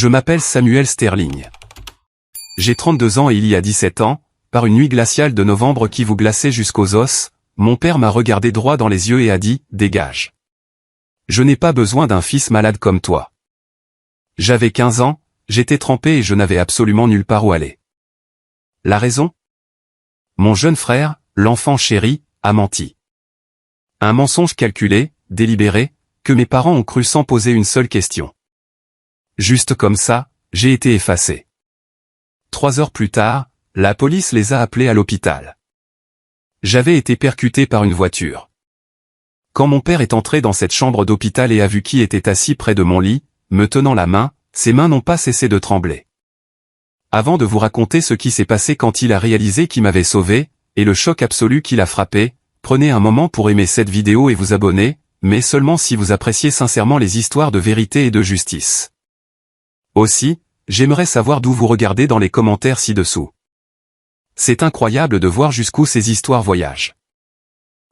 Je m'appelle Samuel Sterling. J'ai 32 ans et il y a 17 ans, par une nuit glaciale de novembre qui vous glaçait jusqu'aux os, mon père m'a regardé droit dans les yeux et a dit « Dégage. Je n'ai pas besoin d'un fils malade comme toi. » J'avais 15 ans, j'étais trempé et je n'avais absolument nulle part où aller. La raison? Mon jeune frère, l'enfant chéri, a menti. Un mensonge calculé, délibéré, que mes parents ont cru sans poser une seule question. Juste comme ça, j'ai été effacé. 3 heures plus tard, la police les a appelés à l'hôpital. J'avais été percuté par une voiture. Quand mon père est entré dans cette chambre d'hôpital et a vu qui était assis près de mon lit, me tenant la main, ses mains n'ont pas cessé de trembler. Avant de vous raconter ce qui s'est passé quand il a réalisé qu'il m'avait sauvé, et le choc absolu qui l'a frappé, prenez un moment pour aimer cette vidéo et vous abonner, mais seulement si vous appréciez sincèrement les histoires de vérité et de justice. Aussi, j'aimerais savoir d'où vous regardez dans les commentaires ci-dessous. C'est incroyable de voir jusqu'où ces histoires voyagent.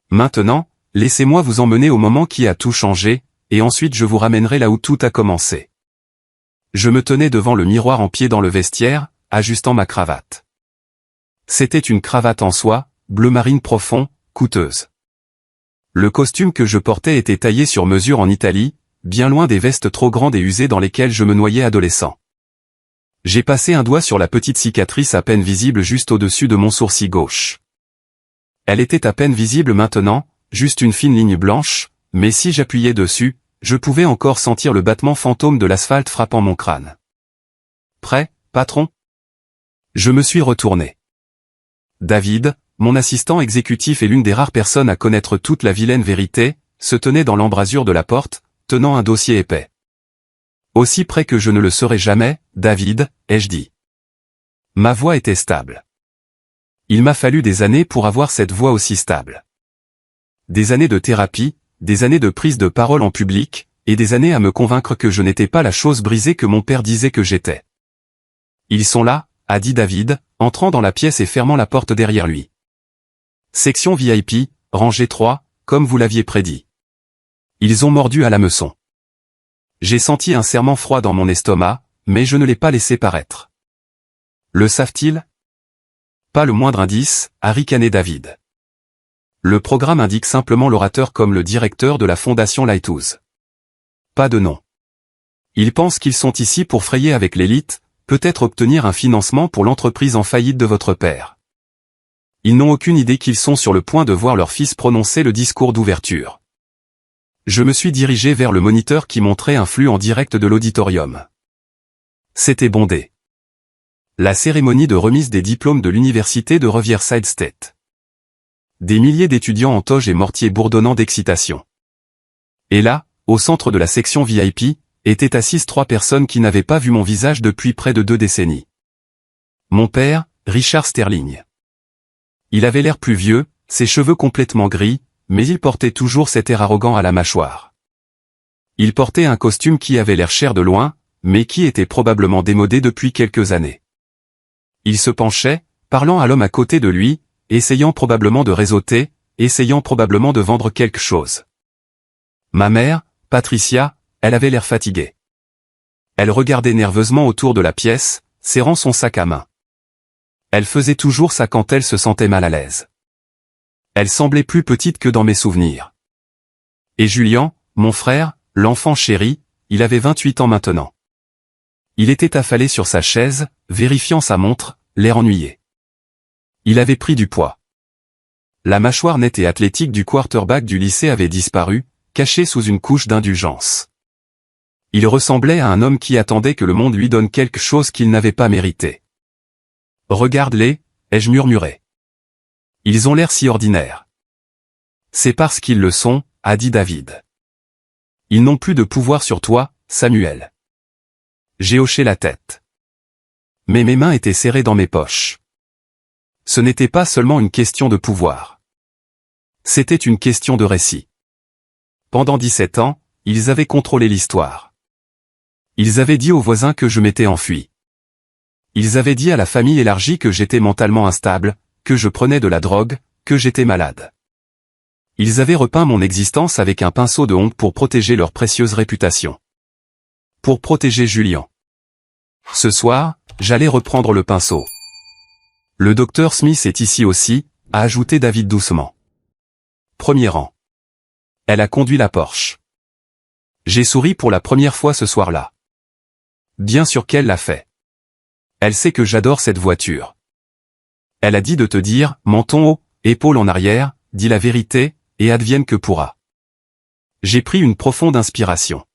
Maintenant, laissez-moi vous emmener au moment qui a tout changé, et ensuite je vous ramènerai là où tout a commencé. Je me tenais devant le miroir en pied dans le vestiaire, ajustant ma cravate. C'était une cravate en soie, bleu marine profond, coûteuse. Le costume que je portais était taillé sur mesure en Italie, bien loin des vestes trop grandes et usées dans lesquelles je me noyais adolescent. J'ai passé un doigt sur la petite cicatrice à peine visible juste au-dessus de mon sourcil gauche. Elle était à peine visible maintenant, juste une fine ligne blanche, mais si j'appuyais dessus, je pouvais encore sentir le battement fantôme de l'asphalte frappant mon crâne. Prêt, patron? Je me suis retourné. David, mon assistant exécutif et l'une des rares personnes à connaître toute la vilaine vérité, se tenait dans l'embrasure de la porte, tenant un dossier épais. Aussi près que je ne le serai jamais, David, ai-je dit. Ma voix était stable. Il m'a fallu des années pour avoir cette voix aussi stable. Des années de thérapie, des années de prise de parole en public, et des années à me convaincre que je n'étais pas la chose brisée que mon père disait que j'étais. Ils sont là, a dit David, entrant dans la pièce et fermant la porte derrière lui. Section VIP, rangée 3, comme vous l'aviez prédit. Ils ont mordu à l'hameçon. J'ai senti un serrement froid dans mon estomac, mais je ne l'ai pas laissé paraître. Le savent-ils? Pas le moindre indice, a ricané David. Le programme indique simplement l'orateur comme le directeur de la fondation Lighthouse. Pas de nom. Ils pensent qu'ils sont ici pour frayer avec l'élite, peut-être obtenir un financement pour l'entreprise en faillite de votre père. Ils n'ont aucune idée qu'ils sont sur le point de voir leur fils prononcer le discours d'ouverture. Je me suis dirigé vers le moniteur qui montrait un flux en direct de l'auditorium. C'était bondé. La cérémonie de remise des diplômes de l'université de Riverside State. Des milliers d'étudiants en toge et mortier bourdonnant d'excitation. Et là, au centre de la section VIP, étaient assises 3 personnes qui n'avaient pas vu mon visage depuis près de 2 décennies. Mon père, Richard Sterling. Il avait l'air plus vieux, ses cheveux complètement gris, mais il portait toujours cet air arrogant à la mâchoire. Il portait un costume qui avait l'air cher de loin, mais qui était probablement démodé depuis quelques années. Il se penchait, parlant à l'homme à côté de lui, essayant probablement de réseauter, essayant probablement de vendre quelque chose. Ma mère, Patricia, elle avait l'air fatiguée. Elle regardait nerveusement autour de la pièce, serrant son sac à main. Elle faisait toujours ça quand elle se sentait mal à l'aise. Elle semblait plus petite que dans mes souvenirs. Et Julian, mon frère, l'enfant chéri, il avait 28 ans maintenant. Il était affalé sur sa chaise, vérifiant sa montre, l'air ennuyé. Il avait pris du poids. La mâchoire nette et athlétique du quarterback du lycée avait disparu, cachée sous une couche d'indulgence. Il ressemblait à un homme qui attendait que le monde lui donne quelque chose qu'il n'avait pas mérité. « Regarde-les » ai-je murmuré. « Ils ont l'air si ordinaires. »« C'est parce qu'ils le sont » a dit David. « Ils n'ont plus de pouvoir sur toi, Samuel. » J'ai hoché la tête. Mais mes mains étaient serrées dans mes poches. Ce n'était pas seulement une question de pouvoir. C'était une question de récit. Pendant 17 ans, ils avaient contrôlé l'histoire. Ils avaient dit aux voisins que je m'étais enfui. Ils avaient dit à la famille élargie que j'étais mentalement instable, que je prenais de la drogue, que j'étais malade. Ils avaient repeint mon existence avec un pinceau de honte pour protéger leur précieuse réputation. Pour protéger Julian. Ce soir, j'allais reprendre le pinceau. Le docteur Smith est ici aussi, a ajouté David doucement. Premier rang. Elle a conduit la Porsche. J'ai souri pour la première fois ce soir-là. Bien sûr qu'elle l'a fait. Elle sait que j'adore cette voiture. Elle a dit de te dire, menton haut, épaules en arrière, dis la vérité, et advienne que pourra. J'ai pris une profonde inspiration.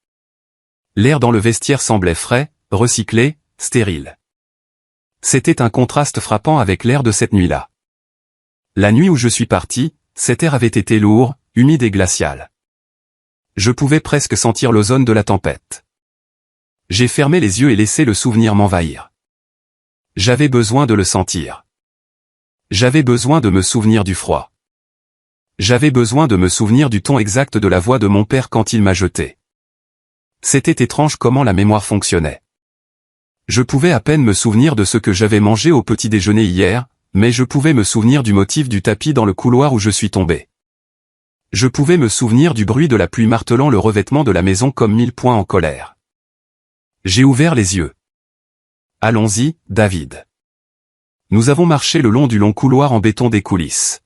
L'air dans le vestiaire semblait frais, recyclé, stérile. C'était un contraste frappant avec l'air de cette nuit-là. La nuit où je suis parti, cet air avait été lourd, humide et glacial. Je pouvais presque sentir l'ozone de la tempête. J'ai fermé les yeux et laissé le souvenir m'envahir. J'avais besoin de le sentir. J'avais besoin de me souvenir du froid. J'avais besoin de me souvenir du ton exact de la voix de mon père quand il m'a jeté. C'était étrange comment la mémoire fonctionnait. Je pouvais à peine me souvenir de ce que j'avais mangé au petit déjeuner hier, mais je pouvais me souvenir du motif du tapis dans le couloir où je suis tombé. Je pouvais me souvenir du bruit de la pluie martelant le revêtement de la maison comme 1000 points en colère. J'ai ouvert les yeux. Allons-y, David. Nous avons marché le long du long couloir en béton des coulisses.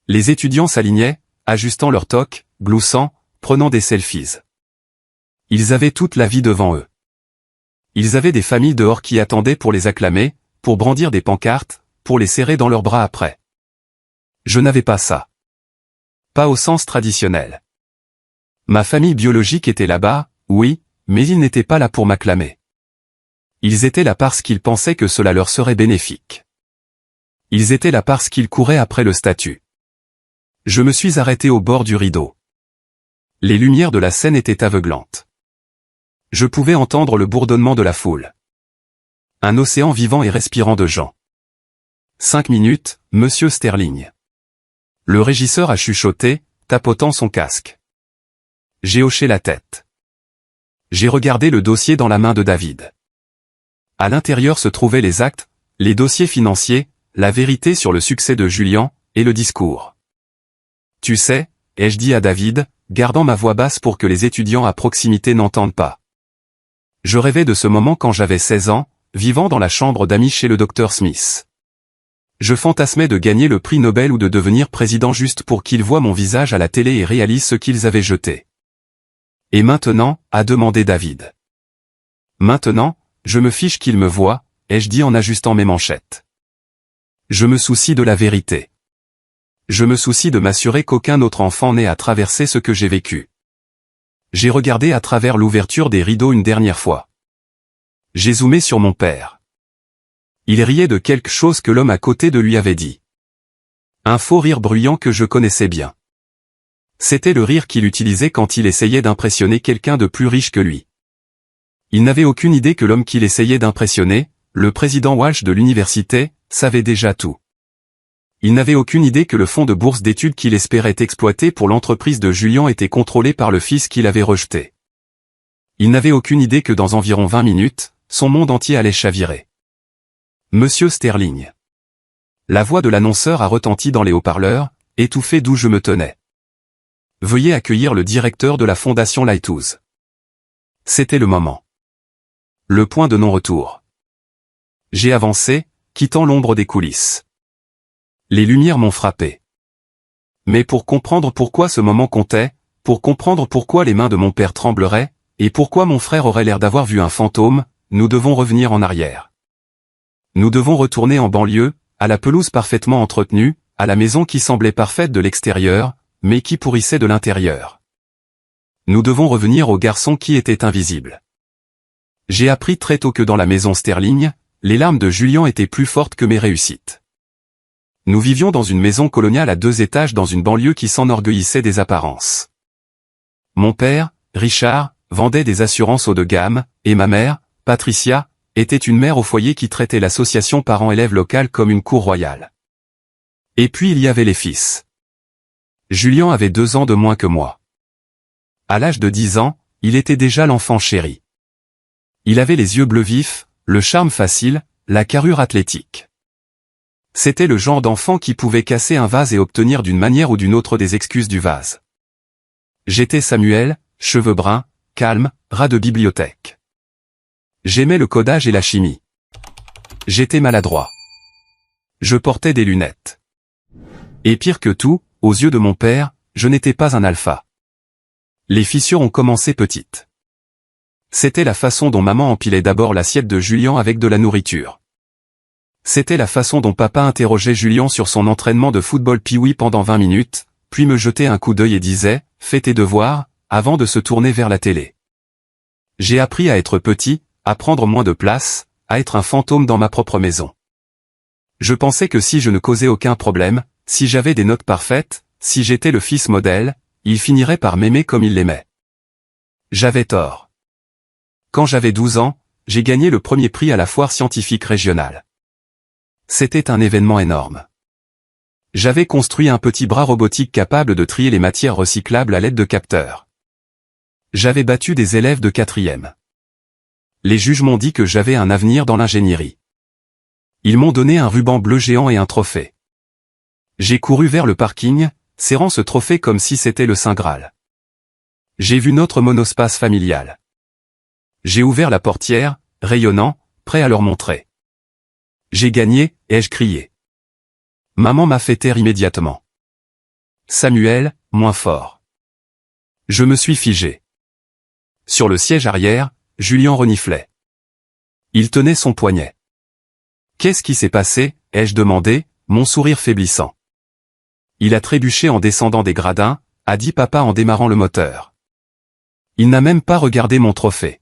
Les étudiants s'alignaient, ajustant leurs toques, gloussant, prenant des selfies. Ils avaient toute la vie devant eux. Ils avaient des familles dehors qui attendaient pour les acclamer, pour brandir des pancartes, pour les serrer dans leurs bras après. Je n'avais pas ça. Pas au sens traditionnel. Ma famille biologique était là-bas, oui, mais ils n'étaient pas là pour m'acclamer. Ils étaient là parce qu'ils pensaient que cela leur serait bénéfique. Ils étaient là parce qu'ils couraient après le statut. Je me suis arrêté au bord du rideau. Les lumières de la scène étaient aveuglantes. Je pouvais entendre le bourdonnement de la foule. Un océan vivant et respirant de gens. 5 minutes, Monsieur Sterling. Le régisseur a chuchoté, tapotant son casque. J'ai hoché la tête. J'ai regardé le dossier dans la main de David. À l'intérieur se trouvaient les actes, les dossiers financiers, la vérité sur le succès de Julian, et le discours. Tu sais, ai-je dit à David, gardant ma voix basse pour que les étudiants à proximité n'entendent pas. Je rêvais de ce moment quand j'avais 16 ans, vivant dans la chambre d'amis chez le docteur Smith. Je fantasmais de gagner le prix Nobel ou de devenir président juste pour qu'ils voient mon visage à la télé et réalisent ce qu'ils avaient jeté. Et maintenant, a demandé David. Maintenant, je me fiche qu'ils me voient, ai-je dit en ajustant mes manchettes. Je me soucie de la vérité. Je me soucie de m'assurer qu'aucun autre enfant n'ait à traverser ce que j'ai vécu. J'ai regardé à travers l'ouverture des rideaux une dernière fois. J'ai zoomé sur mon père. Il riait de quelque chose que l'homme à côté de lui avait dit. Un faux rire bruyant que je connaissais bien. C'était le rire qu'il utilisait quand il essayait d'impressionner quelqu'un de plus riche que lui. Il n'avait aucune idée que l'homme qu'il essayait d'impressionner, le président Walsh de l'université, savait déjà tout. Il n'avait aucune idée que le fonds de bourse d'études qu'il espérait exploiter pour l'entreprise de Julian était contrôlé par le fils qu'il avait rejeté. Il n'avait aucune idée que dans environ 20 minutes, son monde entier allait chavirer. Monsieur Sterling. La voix de l'annonceur a retenti dans les haut-parleurs, étouffée d'où je me tenais. Veuillez accueillir le directeur de la fondation Lighthouse. C'était le moment. Le point de non-retour. J'ai avancé, quittant l'ombre des coulisses. Les lumières m'ont frappé. Mais pour comprendre pourquoi ce moment comptait, pour comprendre pourquoi les mains de mon père trembleraient, et pourquoi mon frère aurait l'air d'avoir vu un fantôme, nous devons revenir en arrière. Nous devons retourner en banlieue, à la pelouse parfaitement entretenue, à la maison qui semblait parfaite de l'extérieur, mais qui pourrissait de l'intérieur. Nous devons revenir au garçon qui était invisible. J'ai appris très tôt que dans la maison Sterling, les larmes de Julian étaient plus fortes que mes réussites. Nous vivions dans une maison coloniale à 2 étages dans une banlieue qui s'enorgueillissait des apparences. Mon père, Richard, vendait des assurances haut de gamme, et ma mère, Patricia, était une mère au foyer qui traitait l'association parents-élèves locale comme une cour royale. Et puis il y avait les fils. Julian avait 2 ans de moins que moi. À l'âge de 10 ans, il était déjà l'enfant chéri. Il avait les yeux bleus vifs, le charme facile, la carrure athlétique. C'était le genre d'enfant qui pouvait casser un vase et obtenir d'une manière ou d'une autre des excuses du vase. J'étais Samuel, cheveux bruns, calme, rat de bibliothèque. J'aimais le codage et la chimie. J'étais maladroit. Je portais des lunettes. Et pire que tout, aux yeux de mon père, je n'étais pas un alpha. Les fissures ont commencé petites. C'était la façon dont maman empilait d'abord l'assiette de Julien avec de la nourriture. C'était la façon dont papa interrogeait Julien sur son entraînement de football pee-wee pendant 20 minutes, puis me jetait un coup d'œil et disait « Fais tes devoirs », avant de se tourner vers la télé. J'ai appris à être petit, à prendre moins de place, à être un fantôme dans ma propre maison. Je pensais que si je ne causais aucun problème, si j'avais des notes parfaites, si j'étais le fils modèle, il finirait par m'aimer comme il l'aimait. J'avais tort. Quand j'avais 12 ans, j'ai gagné le premier prix à la foire scientifique régionale. C'était un événement énorme. J'avais construit un petit bras robotique capable de trier les matières recyclables à l'aide de capteurs. J'avais battu des élèves de 4e. Les juges m'ont dit que j'avais un avenir dans l'ingénierie. Ils m'ont donné un ruban bleu géant et un trophée. J'ai couru vers le parking, serrant ce trophée comme si c'était le Saint Graal. J'ai vu notre monospace familial. J'ai ouvert la portière, rayonnant, prêt à leur montrer. J'ai gagné, ai-je crié. Maman m'a fait taire immédiatement. Samuel, moins fort. Je me suis figé. Sur le siège arrière, Julien reniflait. Il tenait son poignet. Qu'est-ce qui s'est passé, ai-je demandé, mon sourire faiblissant. Il a trébuché en descendant des gradins, a dit papa en démarrant le moteur. Il n'a même pas regardé mon trophée.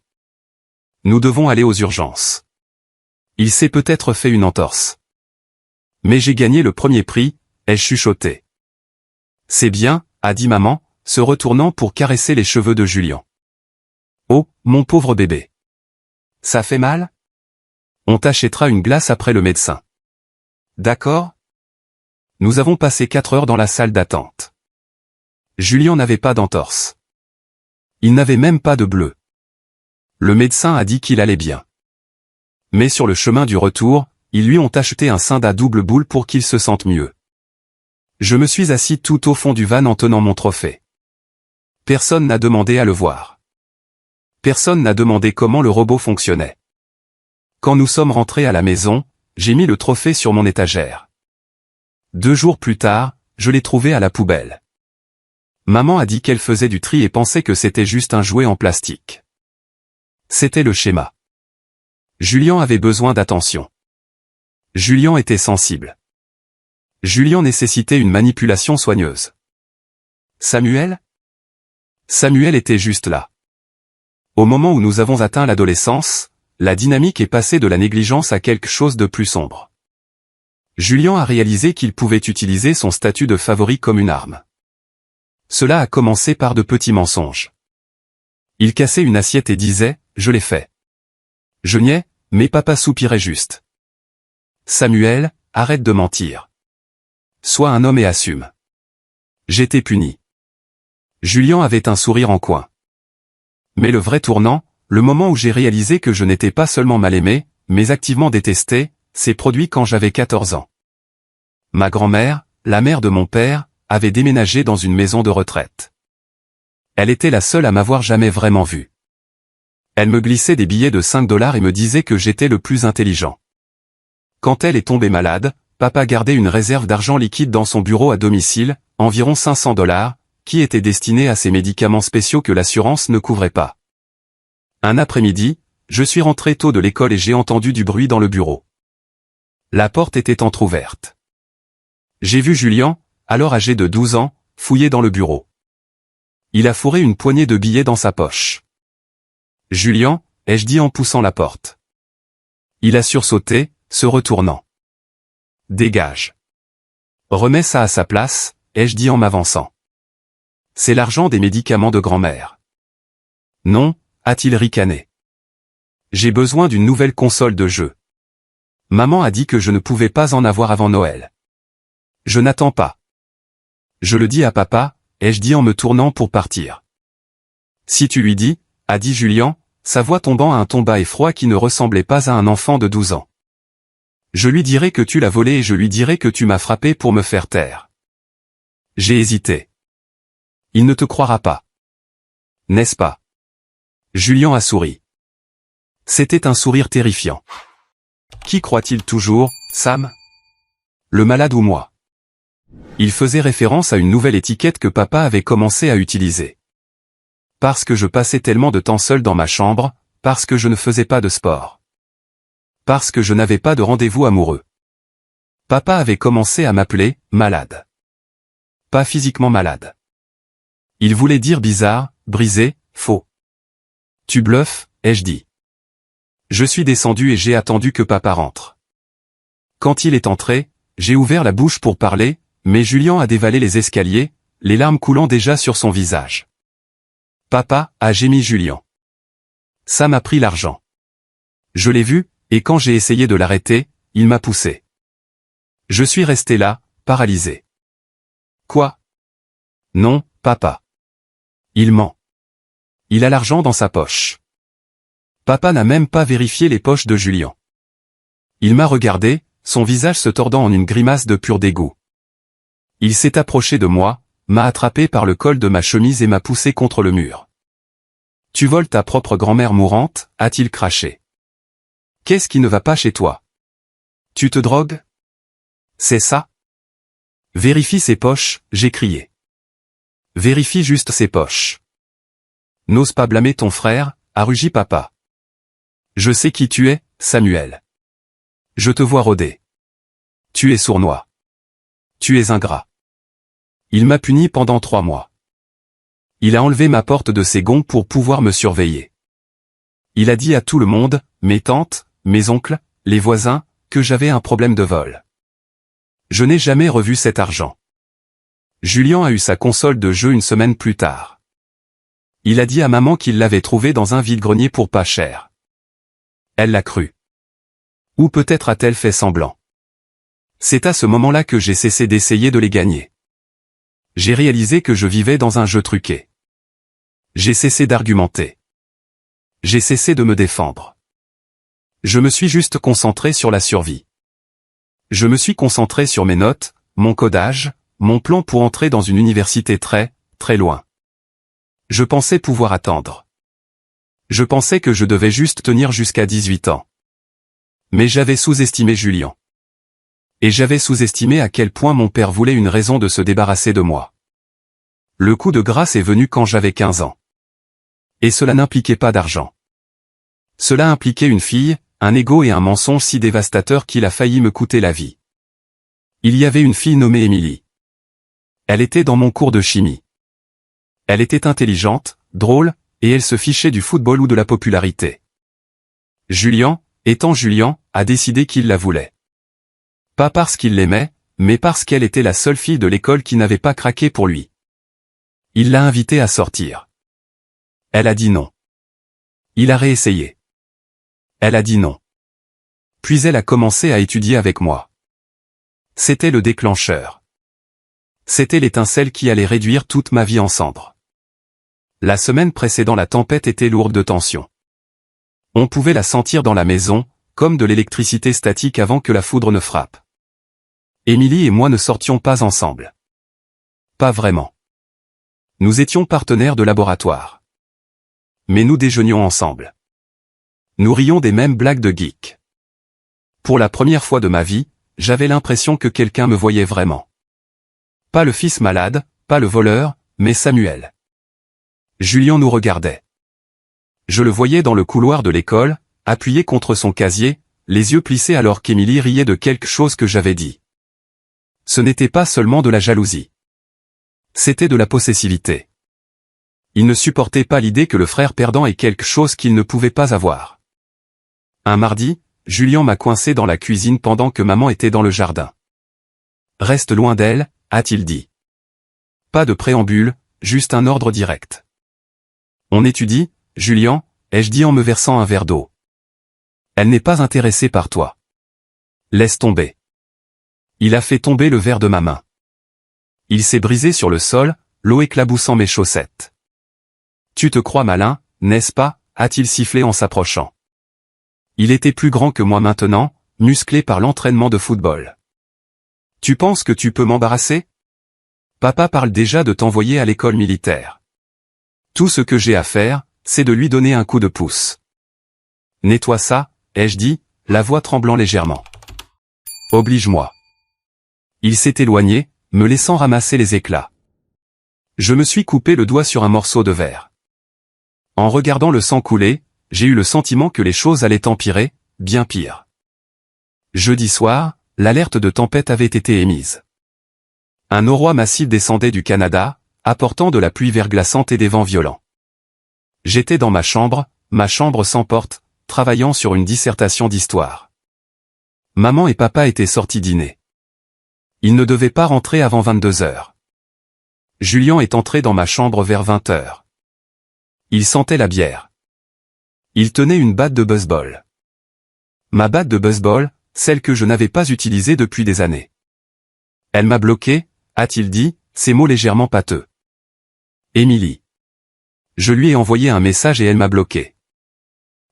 Nous devons aller aux urgences. Il s'est peut-être fait une entorse. Mais j'ai gagné le premier prix, ai-je chuchoté. C'est bien, a dit maman, se retournant pour caresser les cheveux de Julien. Oh, mon pauvre bébé. Ça fait mal? On t'achètera une glace après le médecin. D'accord? Nous avons passé 4 heures dans la salle d'attente. Julien n'avait pas d'entorse. Il n'avait même pas de bleu. Le médecin a dit qu'il allait bien. Mais sur le chemin du retour, ils lui ont acheté un sein à double boule pour qu'il se sente mieux. Je me suis assis tout au fond du van en tenant mon trophée. Personne n'a demandé à le voir. Personne n'a demandé comment le robot fonctionnait. Quand nous sommes rentrés à la maison, j'ai mis le trophée sur mon étagère. 2 jours plus tard, je l'ai trouvé à la poubelle. Maman a dit qu'elle faisait du tri et pensait que c'était juste un jouet en plastique. C'était le schéma. Julien avait besoin d'attention. Julien était sensible. Julien nécessitait une manipulation soigneuse. Samuel? Samuel était juste là. Au moment où nous avons atteint l'adolescence, la dynamique est passée de la négligence à quelque chose de plus sombre. Julien a réalisé qu'il pouvait utiliser son statut de favori comme une arme. Cela a commencé par de petits mensonges. Il cassait une assiette et disait « Je l'ai fait ». Je niais, mais papa soupirait juste. Samuel, arrête de mentir. Sois un homme et assume. J'étais puni. Julien avait un sourire en coin. Mais le vrai tournant, le moment où j'ai réalisé que je n'étais pas seulement mal aimé, mais activement détesté, s'est produit quand j'avais 14 ans. Ma grand-mère, la mère de mon père, avait déménagé dans une maison de retraite. Elle était la seule à m'avoir jamais vraiment vu. Elle me glissait des billets de 5 $ et me disait que j'étais le plus intelligent. Quand elle est tombée malade, papa gardait une réserve d'argent liquide dans son bureau à domicile, environ 500 $, qui était destinée à ces médicaments spéciaux que l'assurance ne couvrait pas. Un après-midi, je suis rentré tôt de l'école et j'ai entendu du bruit dans le bureau. La porte était entr'ouverte. J'ai vu Julien, alors âgé de 12 ans, fouiller dans le bureau. Il a fourré une poignée de billets dans sa poche. « Julien », ai-je dit en poussant la porte. Il a sursauté, se retournant. « Dégage. »« Remets ça à sa place », ai-je dit en m'avançant. « C'est l'argent des médicaments de grand-mère. »« Non », a-t-il ricané. « J'ai besoin d'une nouvelle console de jeu. Maman a dit que je ne pouvais pas en avoir avant Noël. Je n'attends pas. Je le dis à papa, ai-je dit en me tournant pour partir. Si tu lui dis, a dit Julien, sa voix tombant à un ton bas et froid qui ne ressemblait pas à un enfant de 12 ans. Je lui dirai que tu l'as volé et je lui dirai que tu m'as frappé pour me faire taire. J'ai hésité. Il ne te croira pas. N'est-ce pas? Julien a souri. C'était un sourire terrifiant. Qui croit-il toujours, Sam? Le malade ou moi? Il faisait référence à une nouvelle étiquette que papa avait commencé à utiliser. Parce que je passais tellement de temps seul dans ma chambre, parce que je ne faisais pas de sport. Parce que je n'avais pas de rendez-vous amoureux. Papa avait commencé à m'appeler « malade ». Pas physiquement malade. Il voulait dire bizarre, brisé, faux. Tu bluffes, ai-je dit. Je suis descendu et j'ai attendu que papa rentre. Quand il est entré, j'ai ouvert la bouche pour parler, mais Julien a dévalé les escaliers, les larmes coulant déjà sur son visage. Papa, a gémi Julien. Ça m'a pris l'argent. Je l'ai vu, et quand j'ai essayé de l'arrêter, il m'a poussé. Je suis resté là, paralysé. Quoi? Non, papa. Il ment. Il a l'argent dans sa poche. Papa n'a même pas vérifié les poches de Julien. Il m'a regardé, son visage se tordant en une grimace de pur dégoût. Il s'est approché de moi, m'a attrapé par le col de ma chemise et m'a poussé contre le mur. Tu voles ta propre grand-mère mourante, a-t-il craché. Qu'est-ce qui ne va pas chez toi? Tu te drogues? C'est ça? Vérifie ses poches, j'ai crié. Vérifie juste ses poches. N'ose pas blâmer ton frère, a rugi papa. Je sais qui tu es, Samuel. Je te vois rôder. Tu es sournois. Tu es ingrat. Il m'a puni pendant 3 mois. Il a enlevé ma porte de ses gonds pour pouvoir me surveiller. Il a dit à tout le monde, mes tantes, mes oncles, les voisins, que j'avais un problème de vol. Je n'ai jamais revu cet argent. Julien a eu sa console de jeu une semaine plus tard. Il a dit à maman qu'il l'avait trouvé dans un vide-grenier pour pas cher. Elle l'a cru. Ou peut-être a-t-elle fait semblant. C'est à ce moment-là que j'ai cessé d'essayer de les gagner. J'ai réalisé que je vivais dans un jeu truqué. J'ai cessé d'argumenter. J'ai cessé de me défendre. Je me suis juste concentré sur la survie. Je me suis concentré sur mes notes, mon codage, mon plan pour entrer dans une université très, très loin. Je pensais pouvoir attendre. Je pensais que je devais juste tenir jusqu'à 18 ans. Mais j'avais sous-estimé Julien. Et j'avais sous-estimé à quel point mon père voulait une raison de se débarrasser de moi. Le coup de grâce est venu quand j'avais 15 ans. Et cela n'impliquait pas d'argent. Cela impliquait une fille, un ego et un mensonge si dévastateur qu'il a failli me coûter la vie. Il y avait une fille nommée Émilie. Elle était dans mon cours de chimie. Elle était intelligente, drôle, et elle se fichait du football ou de la popularité. Julien, étant Julien, a décidé qu'il la voulait. Pas parce qu'il l'aimait, mais parce qu'elle était la seule fille de l'école qui n'avait pas craqué pour lui. Il l'a invitée à sortir. Elle a dit non. Il a réessayé. Elle a dit non. Puis elle a commencé à étudier avec moi. C'était le déclencheur. C'était l'étincelle qui allait réduire toute ma vie en cendres. La semaine précédant la tempête était lourde de tension. On pouvait la sentir dans la maison, comme de l'électricité statique avant que la foudre ne frappe. Émilie et moi ne sortions pas ensemble. Pas vraiment. Nous étions partenaires de laboratoire. Mais nous déjeunions ensemble. Nous rions des mêmes blagues de geek. Pour la première fois de ma vie, j'avais l'impression que quelqu'un me voyait vraiment. Pas le fils malade, pas le voleur, mais Samuel. Julien nous regardait. Je le voyais dans le couloir de l'école, appuyé contre son casier, les yeux plissés alors qu'Émilie riait de quelque chose que j'avais dit. Ce n'était pas seulement de la jalousie. C'était de la possessivité. Il ne supportait pas l'idée que le frère perdant ait quelque chose qu'il ne pouvait pas avoir. Un mardi, Julien m'a coincé dans la cuisine pendant que maman était dans le jardin. « Reste loin d'elle », a-t-il dit. Pas de préambule, juste un ordre direct. On étudie, Julien, ai-je dit en me versant un verre d'eau. Elle n'est pas intéressée par toi. Laisse tomber. Il a fait tomber le verre de ma main. Il s'est brisé sur le sol, l'eau éclaboussant mes chaussettes. Tu te crois malin, n'est-ce pas, a-t-il sifflé en s'approchant. Il était plus grand que moi maintenant, musclé par l'entraînement de football. Tu penses que tu peux m'embarrasser? Papa parle déjà de t'envoyer à l'école militaire. Tout ce que j'ai à faire, c'est de lui donner un coup de pouce. Nettoie ça, ai-je dit, la voix tremblant légèrement. Oblige-moi. Il s'est éloigné, me laissant ramasser les éclats. Je me suis coupé le doigt sur un morceau de verre. En regardant le sang couler, j'ai eu le sentiment que les choses allaient empirer, bien pire. Jeudi soir, l'alerte de tempête avait été émise. Un oroi massif descendait du Canada, apportant de la pluie verglaçante et des vents violents. J'étais dans ma chambre sans porte, travaillant sur une dissertation d'histoire. Maman et papa étaient sortis dîner. Ils ne devaient pas rentrer avant 22 heures. Julien est entré dans ma chambre vers 20 heures. Il sentait la bière. Il tenait une batte de baseball. Ma batte de baseball, celle que je n'avais pas utilisée depuis des années. Elle m'a bloqué, a-t-il dit, ces mots légèrement pâteux. Émilie. Je lui ai envoyé un message et elle m'a bloqué.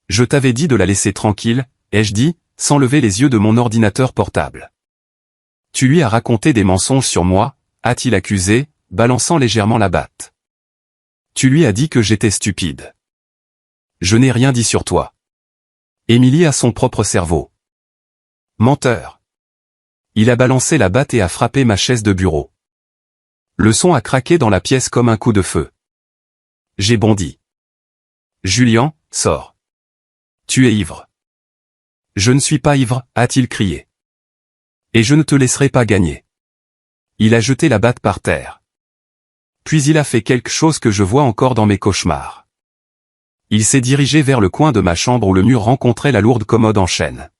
Je t'avais dit de la laisser tranquille, ai-je dit, sans lever les yeux de mon ordinateur portable. Tu lui as raconté des mensonges sur moi, a-t-il accusé, balançant légèrement la batte. Tu lui as dit que j'étais stupide. Je n'ai rien dit sur toi. Émilie a son propre cerveau. Menteur. Il a balancé la batte et a frappé ma chaise de bureau. Le son a craqué dans la pièce comme un coup de feu. J'ai bondi. Julien, sors. Tu es ivre. Je ne suis pas ivre, a-t-il crié. Et je ne te laisserai pas gagner. Il a jeté la batte par terre. Puis il a fait quelque chose que je vois encore dans mes cauchemars. Il s'est dirigé vers le coin de ma chambre où le mur rencontrait la lourde commode en chêne.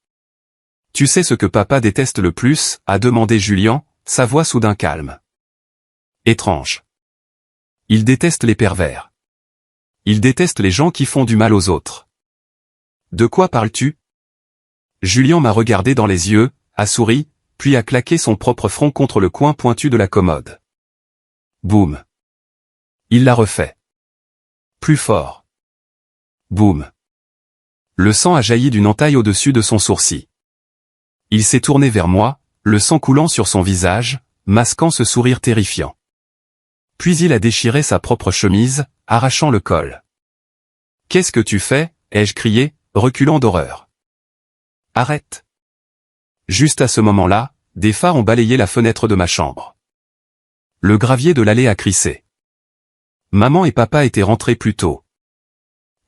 Tu sais ce que papa déteste le plus, a demandé Julien, sa voix soudain calme. Étrange. Il déteste les pervers. Il déteste les gens qui font du mal aux autres. De quoi parles-tu? Julien m'a regardé dans les yeux, a souri, puis a claqué son propre front contre le coin pointu de la commode. Boum. Il l'a refait. Plus fort. Boum. Le sang a jailli d'une entaille au-dessus de son sourcil. Il s'est tourné vers moi, le sang coulant sur son visage, masquant ce sourire terrifiant. Puis il a déchiré sa propre chemise, arrachant le col. « Qu'est-ce que tu fais » ai-je crié, reculant d'horreur. « Arrête !» Juste à ce moment-là, des phares ont balayé la fenêtre de ma chambre. Le gravier de l'allée a crissé. Maman et papa étaient rentrés plus tôt.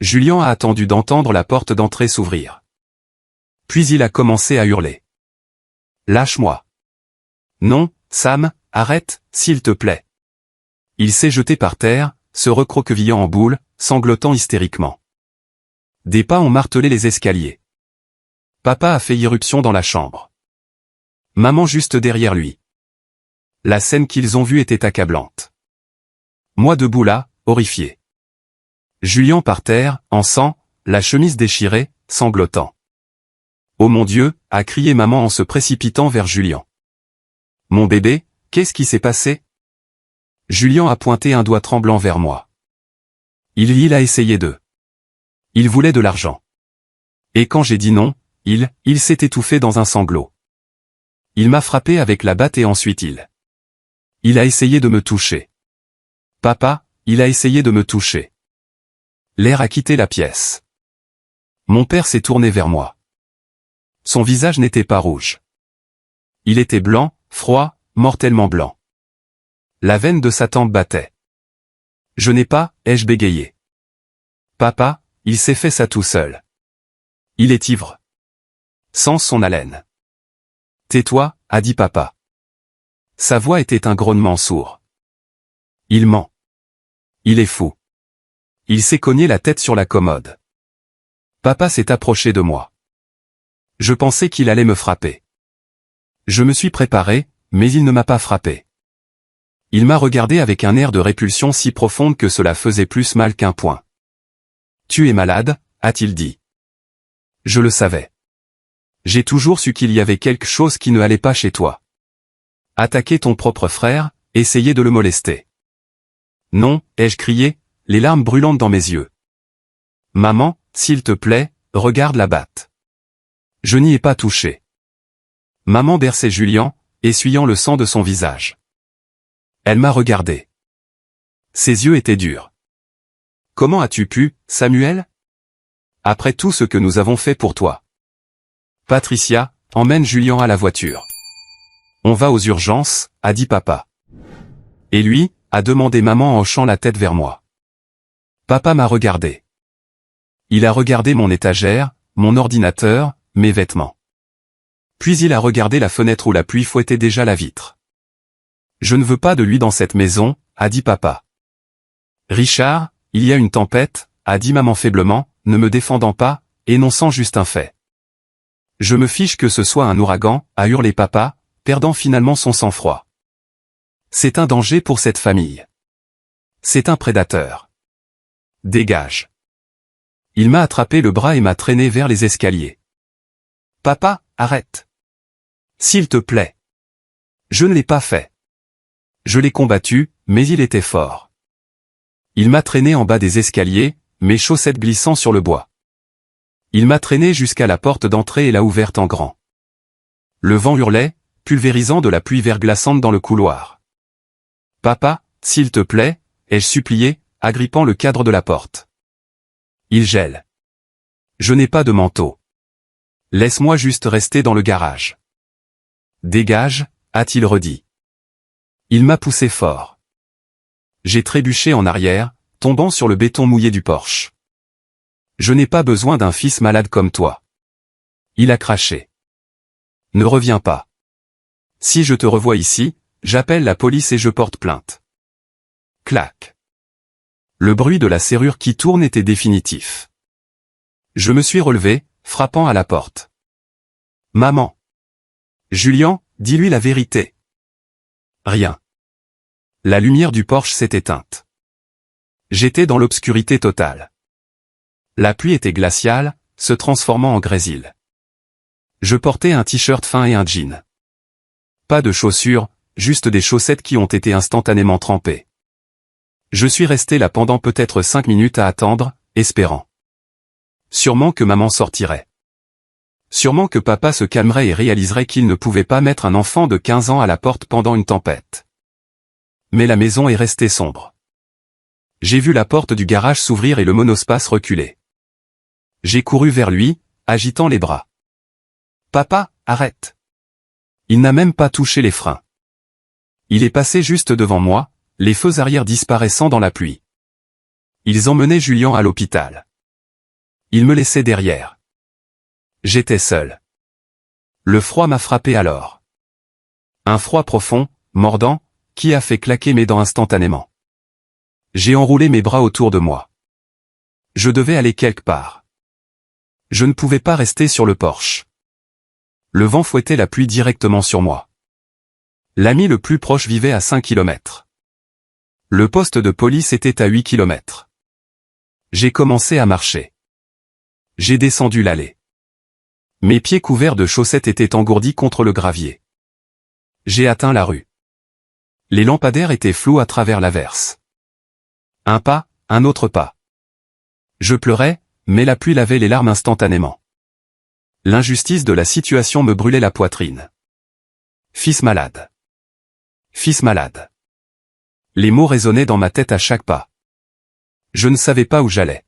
Julien a attendu d'entendre la porte d'entrée s'ouvrir. Puis il a commencé à hurler. « Lâche-moi !»« Non, Sam, arrête, s'il te plaît !» Il s'est jeté par terre, se recroquevillant en boule, sanglotant hystériquement. Des pas ont martelé les escaliers. Papa a fait irruption dans la chambre. Maman juste derrière lui. La scène qu'ils ont vue était accablante. Moi debout là, horrifié. Julien par terre, en sang, la chemise déchirée, sanglotant. « Oh mon Dieu !» a crié maman en se précipitant vers Julien. « Mon bébé, qu'est-ce qui s'est passé ?» Julien a pointé un doigt tremblant vers moi. Il a essayé de. Il voulait de l'argent. Et quand j'ai dit non, il s'est étouffé dans un sanglot. Il m'a frappé avec la batte et ensuite il a essayé de me toucher. Papa, il a essayé de me toucher. L'air a quitté la pièce. Mon père s'est tourné vers moi. Son visage n'était pas rouge. Il était blanc, froid, mortellement blanc. La veine de sa tempe battait. Je n'ai pas, ai-je bégayé. Papa, il s'est fait ça tout seul. Il est ivre. Sens son haleine. Tais-toi, a dit papa. Sa voix était un grognement sourd. Il ment. Il est fou. Il s'est cogné la tête sur la commode. Papa s'est approché de moi. Je pensais qu'il allait me frapper. Je me suis préparé, mais il ne m'a pas frappé. Il m'a regardé avec un air de répulsion si profonde que cela faisait plus mal qu'un poing. « Tu es malade » a-t-il dit. Je le savais. J'ai toujours su qu'il y avait quelque chose qui ne allait pas chez toi. Attaquer ton propre frère, essayer de le molester. Non, ai-je crié, les larmes brûlantes dans mes yeux. Maman, s'il te plaît, regarde la batte. Je n'y ai pas touché. Maman berçait Julien, essuyant le sang de son visage. Elle m'a regardé. Ses yeux étaient durs. Comment as-tu pu, Samuel? après tout ce que nous avons fait pour toi. Patricia, emmène Julien à la voiture. On va aux urgences, a dit papa. Et lui, a demandé maman en hochant la tête vers moi. Papa m'a regardé. Il a regardé mon étagère, mon ordinateur, mes vêtements. Puis il a regardé la fenêtre où la pluie fouettait déjà la vitre. Je ne veux pas de lui dans cette maison, a dit papa. Richard, il y a une tempête, a dit maman faiblement, ne me défendant pas, énonçant juste un fait. Je me fiche que ce soit un ouragan, a hurlé papa, perdant finalement son sang-froid. C'est un danger pour cette famille. C'est un prédateur. Dégage. Il m'a attrapé le bras et m'a traîné vers les escaliers. Papa, arrête. S'il te plaît. Je ne l'ai pas fait. Je l'ai combattu, mais il était fort. Il m'a traîné en bas des escaliers, mes chaussettes glissant sur le bois. Il m'a traîné jusqu'à la porte d'entrée et l'a ouverte en grand. Le vent hurlait, pulvérisant de la pluie verglaçante dans le couloir. Papa, s'il te plaît, ai-je supplié, agrippant le cadre de la porte. Il gèle. Je n'ai pas de manteau. Laisse-moi juste rester dans le garage. Dégage, a-t-il redit. Il m'a poussé fort. J'ai trébuché en arrière, tombant sur le béton mouillé du porche. Je n'ai pas besoin d'un fils malade comme toi. Il a craché. Ne reviens pas. Si je te revois ici, j'appelle la police et je porte plainte. Clac. Le bruit de la serrure qui tourne était définitif. Je me suis relevé, frappant à la porte. Maman. Julien, dis-lui la vérité. Rien. La lumière du porche s'est éteinte. J'étais dans l'obscurité totale. La pluie était glaciale, se transformant en grésil. Je portais un t-shirt fin et un jean. Pas de chaussures, juste des chaussettes qui ont été instantanément trempées. Je suis resté là pendant peut-être 5 minutes à attendre, espérant. Sûrement que maman sortirait. Sûrement que papa se calmerait et réaliserait qu'il ne pouvait pas mettre un enfant de 15 ans à la porte pendant une tempête. Mais la maison est restée sombre. J'ai vu la porte du garage s'ouvrir et le monospace reculer. J'ai couru vers lui, agitant les bras. Papa, arrête. Il n'a même pas touché les freins. Il est passé juste devant moi, les feux arrière disparaissant dans la pluie. Ils emmenaient Julien à l'hôpital. Ils me laissaient derrière. J'étais seul. Le froid m'a frappé alors. Un froid profond, mordant, qui a fait claquer mes dents instantanément. J'ai enroulé mes bras autour de moi. Je devais aller quelque part. Je ne pouvais pas rester sur le porche. Le vent fouettait la pluie directement sur moi. L'ami le plus proche vivait à 5 kilomètres. Le poste de police était à 8 kilomètres. J'ai commencé à marcher. J'ai descendu l'allée. Mes pieds couverts de chaussettes étaient engourdis contre le gravier. J'ai atteint la rue. Les lampadaires étaient flous à travers l'averse. Un pas, un autre pas. Je pleurais, mais la pluie lavait les larmes instantanément. L'injustice de la situation me brûlait la poitrine. Fils malade. Fils malade. Les mots résonnaient dans ma tête à chaque pas. Je ne savais pas où j'allais.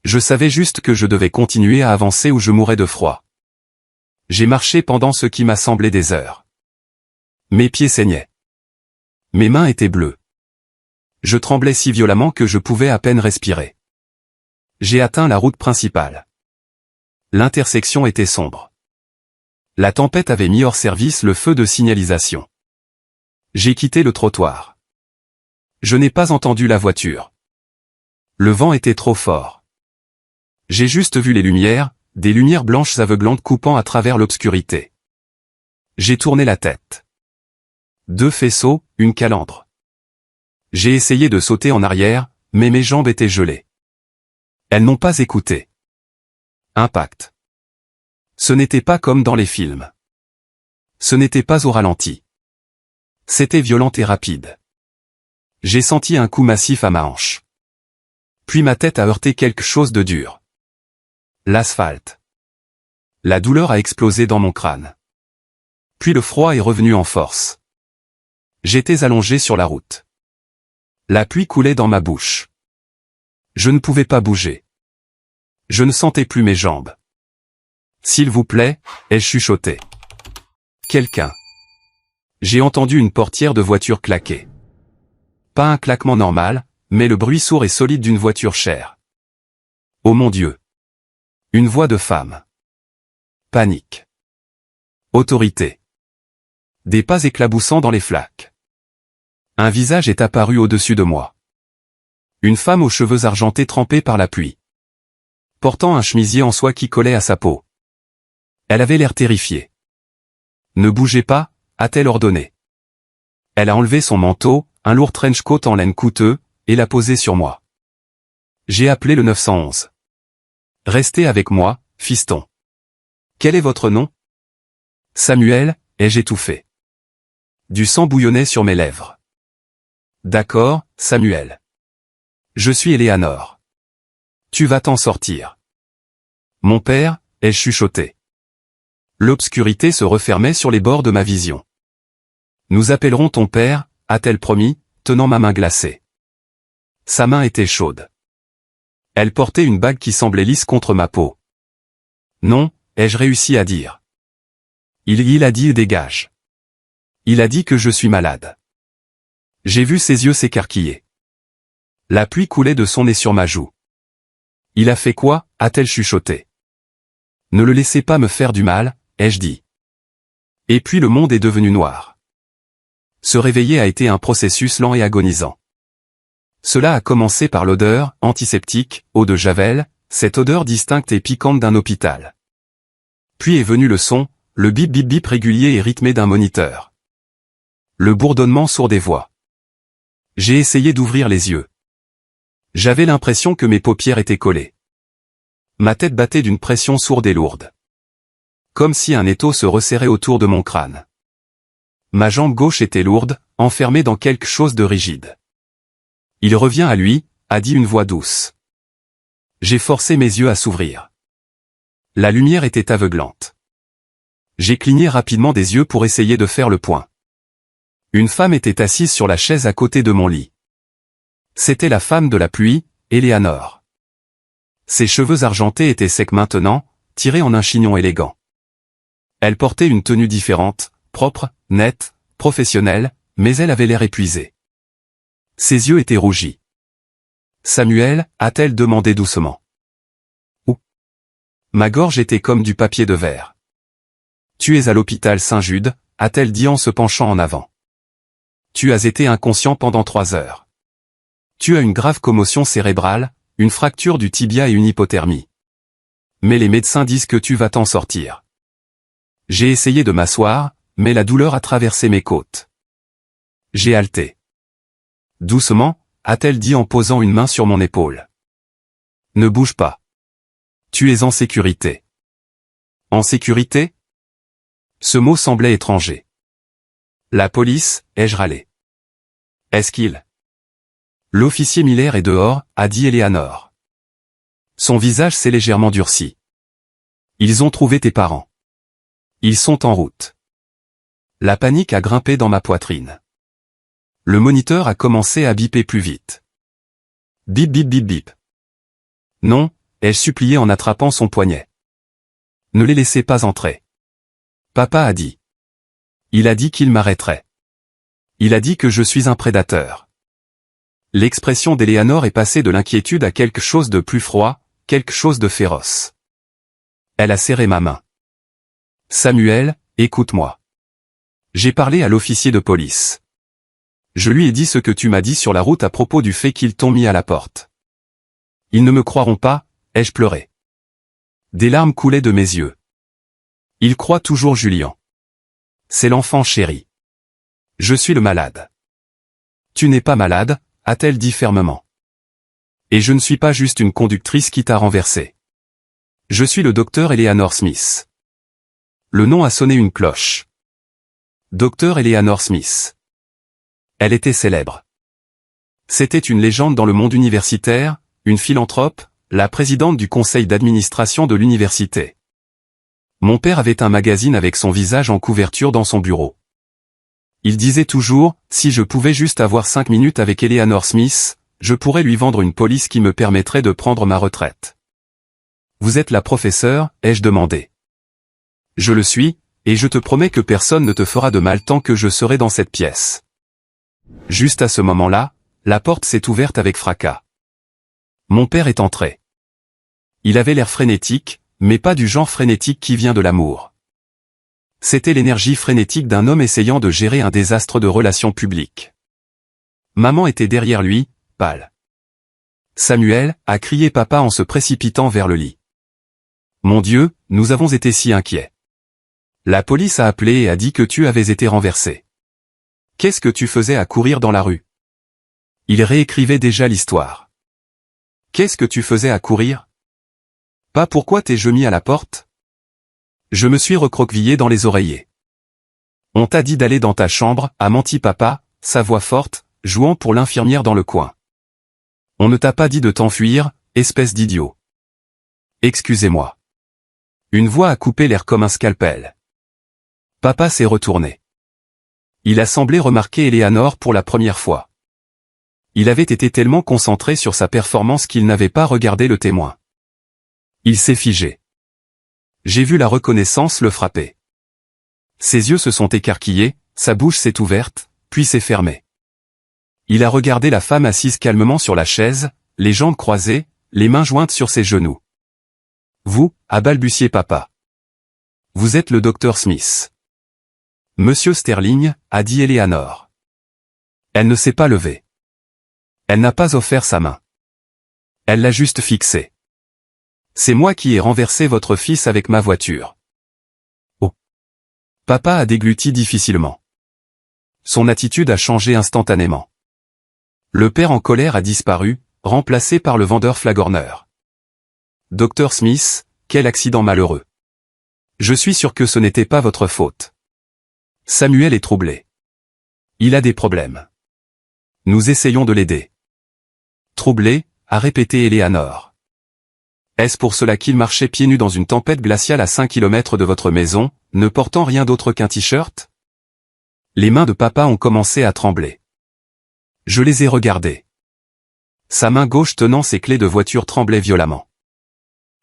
Je savais juste que je devais continuer à avancer ou je mourrais de froid. J'ai marché pendant ce qui m'a semblé des heures. Mes pieds saignaient. Mes mains étaient bleues. Je tremblais si violemment que je pouvais à peine respirer. J'ai atteint la route principale. L'intersection était sombre. La tempête avait mis hors service le feu de signalisation. J'ai quitté le trottoir. Je n'ai pas entendu la voiture. Le vent était trop fort. J'ai juste vu les lumières, des lumières blanches aveuglantes coupant à travers l'obscurité. J'ai tourné la tête. 2 faisceaux, une calandre. J'ai essayé de sauter en arrière, mais mes jambes étaient gelées. Elles n'ont pas écouté. Impact. Ce n'était pas comme dans les films. Ce n'était pas au ralenti. C'était violent et rapide. J'ai senti un coup massif à ma hanche. Puis ma tête a heurté quelque chose de dur. L'asphalte. La douleur a explosé dans mon crâne. Puis le froid est revenu en force. J'étais allongé sur la route. La pluie coulait dans ma bouche. Je ne pouvais pas bouger. Je ne sentais plus mes jambes. S'il vous plaît, ai-je chuchoté. Quelqu'un. J'ai entendu une portière de voiture claquer. Pas un claquement normal, mais le bruit sourd et solide d'une voiture chère. Oh mon Dieu. Une voix de femme. Panique. Autorité. Des pas éclaboussants dans les flaques. Un visage est apparu au-dessus de moi. Une femme aux cheveux argentés trempés par la pluie. Portant un chemisier en soie qui collait à sa peau. Elle avait l'air terrifiée. Ne bougez pas, a-t-elle ordonné. Elle a enlevé son manteau, un lourd trench coat en laine coûteux, et l'a posé sur moi. J'ai appelé le 911. Restez avec moi, fiston. Quel est votre nom? Samuel, ai-je étouffé. Du sang bouillonnait sur mes lèvres. D'accord, Samuel. Je suis Eleanor. Tu vas t'en sortir. Mon père, ai-je chuchoté. L'obscurité se refermait sur les bords de ma vision. Nous appellerons ton père, a-t-elle promis, tenant ma main glacée. Sa main était chaude. Elle portait une bague qui semblait lisse contre ma peau. Non, ai-je réussi à dire. Il a dit dégage. Il a dit que je suis malade. J'ai vu ses yeux s'écarquiller. La pluie coulait de son nez sur ma joue. Il a fait quoi, a-t-elle chuchoté. Ne le laissez pas me faire du mal, ai-je dit. Et puis le monde est devenu noir. Se réveiller a été un processus lent et agonisant. Cela a commencé par l'odeur, antiseptique, eau de javel, cette odeur distincte et piquante d'un hôpital. Puis est venu le son, le bip bip bip régulier et rythmé d'un moniteur. Le bourdonnement sourd des voix. J'ai essayé d'ouvrir les yeux. J'avais l'impression que mes paupières étaient collées. Ma tête battait d'une pression sourde et lourde. Comme si un étau se resserrait autour de mon crâne. Ma jambe gauche était lourde, enfermée dans quelque chose de rigide. Il revient à lui, a dit une voix douce. J'ai forcé mes yeux à s'ouvrir. La lumière était aveuglante. J'ai cligné rapidement des yeux pour essayer de faire le point. Une femme était assise sur la chaise à côté de mon lit. C'était la femme de la pluie, Eleanor. Ses cheveux argentés étaient secs maintenant, tirés en un chignon élégant. Elle portait une tenue différente, propre, nette, professionnelle, mais elle avait l'air épuisée. Ses yeux étaient rougis. Samuel, a-t-elle demandé doucement. Où? Ma gorge était comme du papier de verre. Tu es à l'hôpital Saint-Jude, a-t-elle dit en se penchant en avant. Tu as été inconscient pendant 3 heures. Tu as une grave commotion cérébrale, une fracture du tibia et une hypothermie. Mais les médecins disent que tu vas t'en sortir. J'ai essayé de m'asseoir, mais la douleur a traversé mes côtes. J'ai haleté. Doucement, a-t-elle dit en posant une main sur mon épaule. Ne bouge pas. Tu es en sécurité. En sécurité? Ce mot semblait étranger. La police, ai-je râlé. Est-ce qu'il? L'officier Miller est dehors, a dit Eleanor. Son visage s'est légèrement durci. Ils ont trouvé tes parents. Ils sont en route. La panique a grimpé dans ma poitrine. Le moniteur a commencé à biper plus vite. Bip bip bip bip. Non, ai-je supplié en attrapant son poignet. Ne les laissez pas entrer. Papa a dit. Il a dit qu'il m'arrêterait. Il a dit que je suis un prédateur. L'expression d'Eleanor est passée de l'inquiétude à quelque chose de plus froid, quelque chose de féroce. Elle a serré ma main. Samuel, écoute-moi. J'ai parlé à l'officier de police. Je lui ai dit ce que tu m'as dit sur la route à propos du fait qu'ils t'ont mis à la porte. Ils ne me croiront pas, ai-je pleuré. Des larmes coulaient de mes yeux. Ils croient toujours Julien. C'est l'enfant chéri. Je suis le malade. Tu n'es pas malade, a-t-elle dit fermement. Et je ne suis pas juste une conductrice qui t'a renversé. Je suis le docteur Eleanor Smith. Le nom a sonné une cloche. Docteur Eleanor Smith. Elle était célèbre. C'était une légende dans le monde universitaire, une philanthrope, la présidente du conseil d'administration de l'université. Mon père avait un magazine avec son visage en couverture dans son bureau. Il disait toujours, si je pouvais juste avoir 5 minutes avec Eleanor Smith, je pourrais lui vendre une police qui me permettrait de prendre ma retraite. Vous êtes la professeure, ai-je demandé. Je le suis, et je te promets que personne ne te fera de mal tant que je serai dans cette pièce. Juste à ce moment-là, la porte s'est ouverte avec fracas. Mon père est entré. Il avait l'air frénétique, mais pas du genre frénétique qui vient de l'amour. C'était l'énergie frénétique d'un homme essayant de gérer un désastre de relations publiques. Maman était derrière lui, pâle. Samuel, a crié papa en se précipitant vers le lit. Mon Dieu, nous avons été si inquiets. La police a appelé et a dit que tu avais été renversé. Qu'est-ce que tu faisais à courir dans la rue? Il réécrivait déjà l'histoire. Qu'est-ce que tu faisais à courir? Pas pourquoi t'es-je mis à la porte? Je me suis recroquevillé dans les oreillers. On t'a dit d'aller dans ta chambre, a menti papa, sa voix forte, jouant pour l'infirmière dans le coin. On ne t'a pas dit de t'enfuir, espèce d'idiot. Excusez-moi. Une voix a coupé l'air comme un scalpel. Papa s'est retourné. Il a semblé remarquer Eleanor pour la première fois. Il avait été tellement concentré sur sa performance qu'il n'avait pas regardé le témoin. Il s'est figé. J'ai vu la reconnaissance le frapper. Ses yeux se sont écarquillés, sa bouche s'est ouverte, puis s'est fermée. Il a regardé la femme assise calmement sur la chaise, les jambes croisées, les mains jointes sur ses genoux. Vous, a balbutié papa. Vous êtes le docteur Smith. Monsieur Sterling, a dit Eleanor. Elle ne s'est pas levée. Elle n'a pas offert sa main. Elle l'a juste fixée. C'est moi qui ai renversé votre fils avec ma voiture. Oh. Papa a dégluti difficilement. Son attitude a changé instantanément. Le père en colère a disparu, remplacé par le vendeur flagorneur. Docteur Smith, quel accident malheureux. Je suis sûr que ce n'était pas votre faute. Samuel est troublé. Il a des problèmes. Nous essayons de l'aider. Troublé, a répété Eleanor. Est-ce pour cela qu'il marchait pieds nus dans une tempête glaciale à 5 km de votre maison, ne portant rien d'autre qu'un t-shirt? Les mains de papa ont commencé à trembler. Je les ai regardées. Sa main gauche tenant ses clés de voiture tremblait violemment.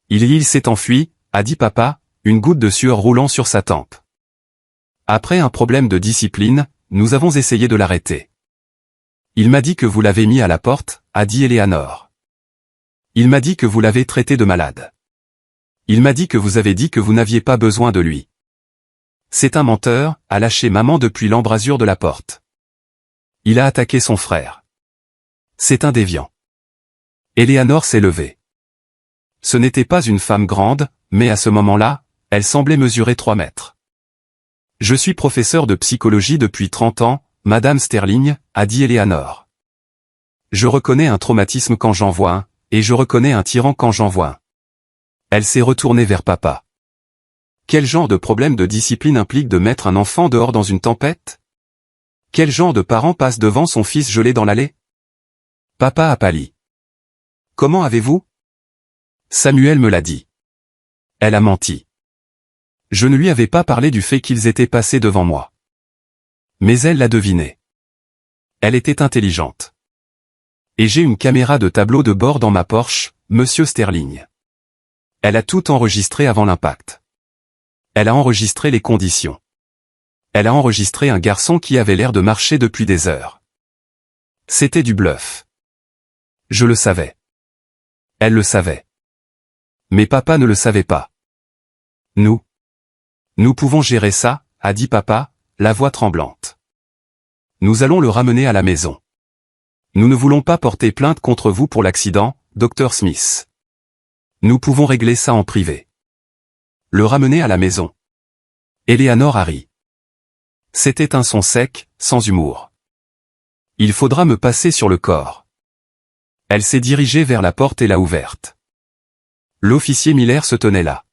Il s'est enfui, a dit papa, une goutte de sueur roulant sur sa tempe. Après un problème de discipline, nous avons essayé de l'arrêter. Il m'a dit que vous l'avez mis à la porte, a dit Eleanor. Il m'a dit que vous l'avez traité de malade. Il m'a dit que vous avez dit que vous n'aviez pas besoin de lui. C'est un menteur, a lâché maman depuis l'embrasure de la porte. Il a attaqué son frère. C'est un déviant. Eleanor s'est levée. Ce n'était pas une femme grande, mais à ce moment-là, elle semblait mesurer 3 mètres. Je suis professeur de psychologie depuis 30 ans, Madame Sterling, a dit Eleanor. Je reconnais un traumatisme quand j'en vois un, et je reconnais un tyran quand j'en vois un. Elle s'est retournée vers papa. Quel genre de problème de discipline implique de mettre un enfant dehors dans une tempête? Quel genre de parent passe devant son fils gelé dans l'allée? Papa a pâli. Comment avez-vous? Samuel me l'a dit. Elle a menti. Je ne lui avais pas parlé du fait qu'ils étaient passés devant moi. Mais elle l'a deviné. Elle était intelligente. Et j'ai une caméra de tableau de bord dans ma Porsche, Monsieur Sterling. Elle a tout enregistré avant l'impact. Elle a enregistré les conditions. Elle a enregistré un garçon qui avait l'air de marcher depuis des heures. C'était du bluff. Je le savais. Elle le savait. Mais papa ne le savait pas. Nous pouvons gérer ça, a dit papa, la voix tremblante. Nous allons le ramener à la maison. Nous ne voulons pas porter plainte contre vous pour l'accident, Dr. Smith. Nous pouvons régler ça en privé. Le ramener à la maison. Eleanor a ri. C'était un son sec, sans humour. Il faudra me passer sur le corps. Elle s'est dirigée vers la porte et l'a ouverte. L'officier Miller se tenait là.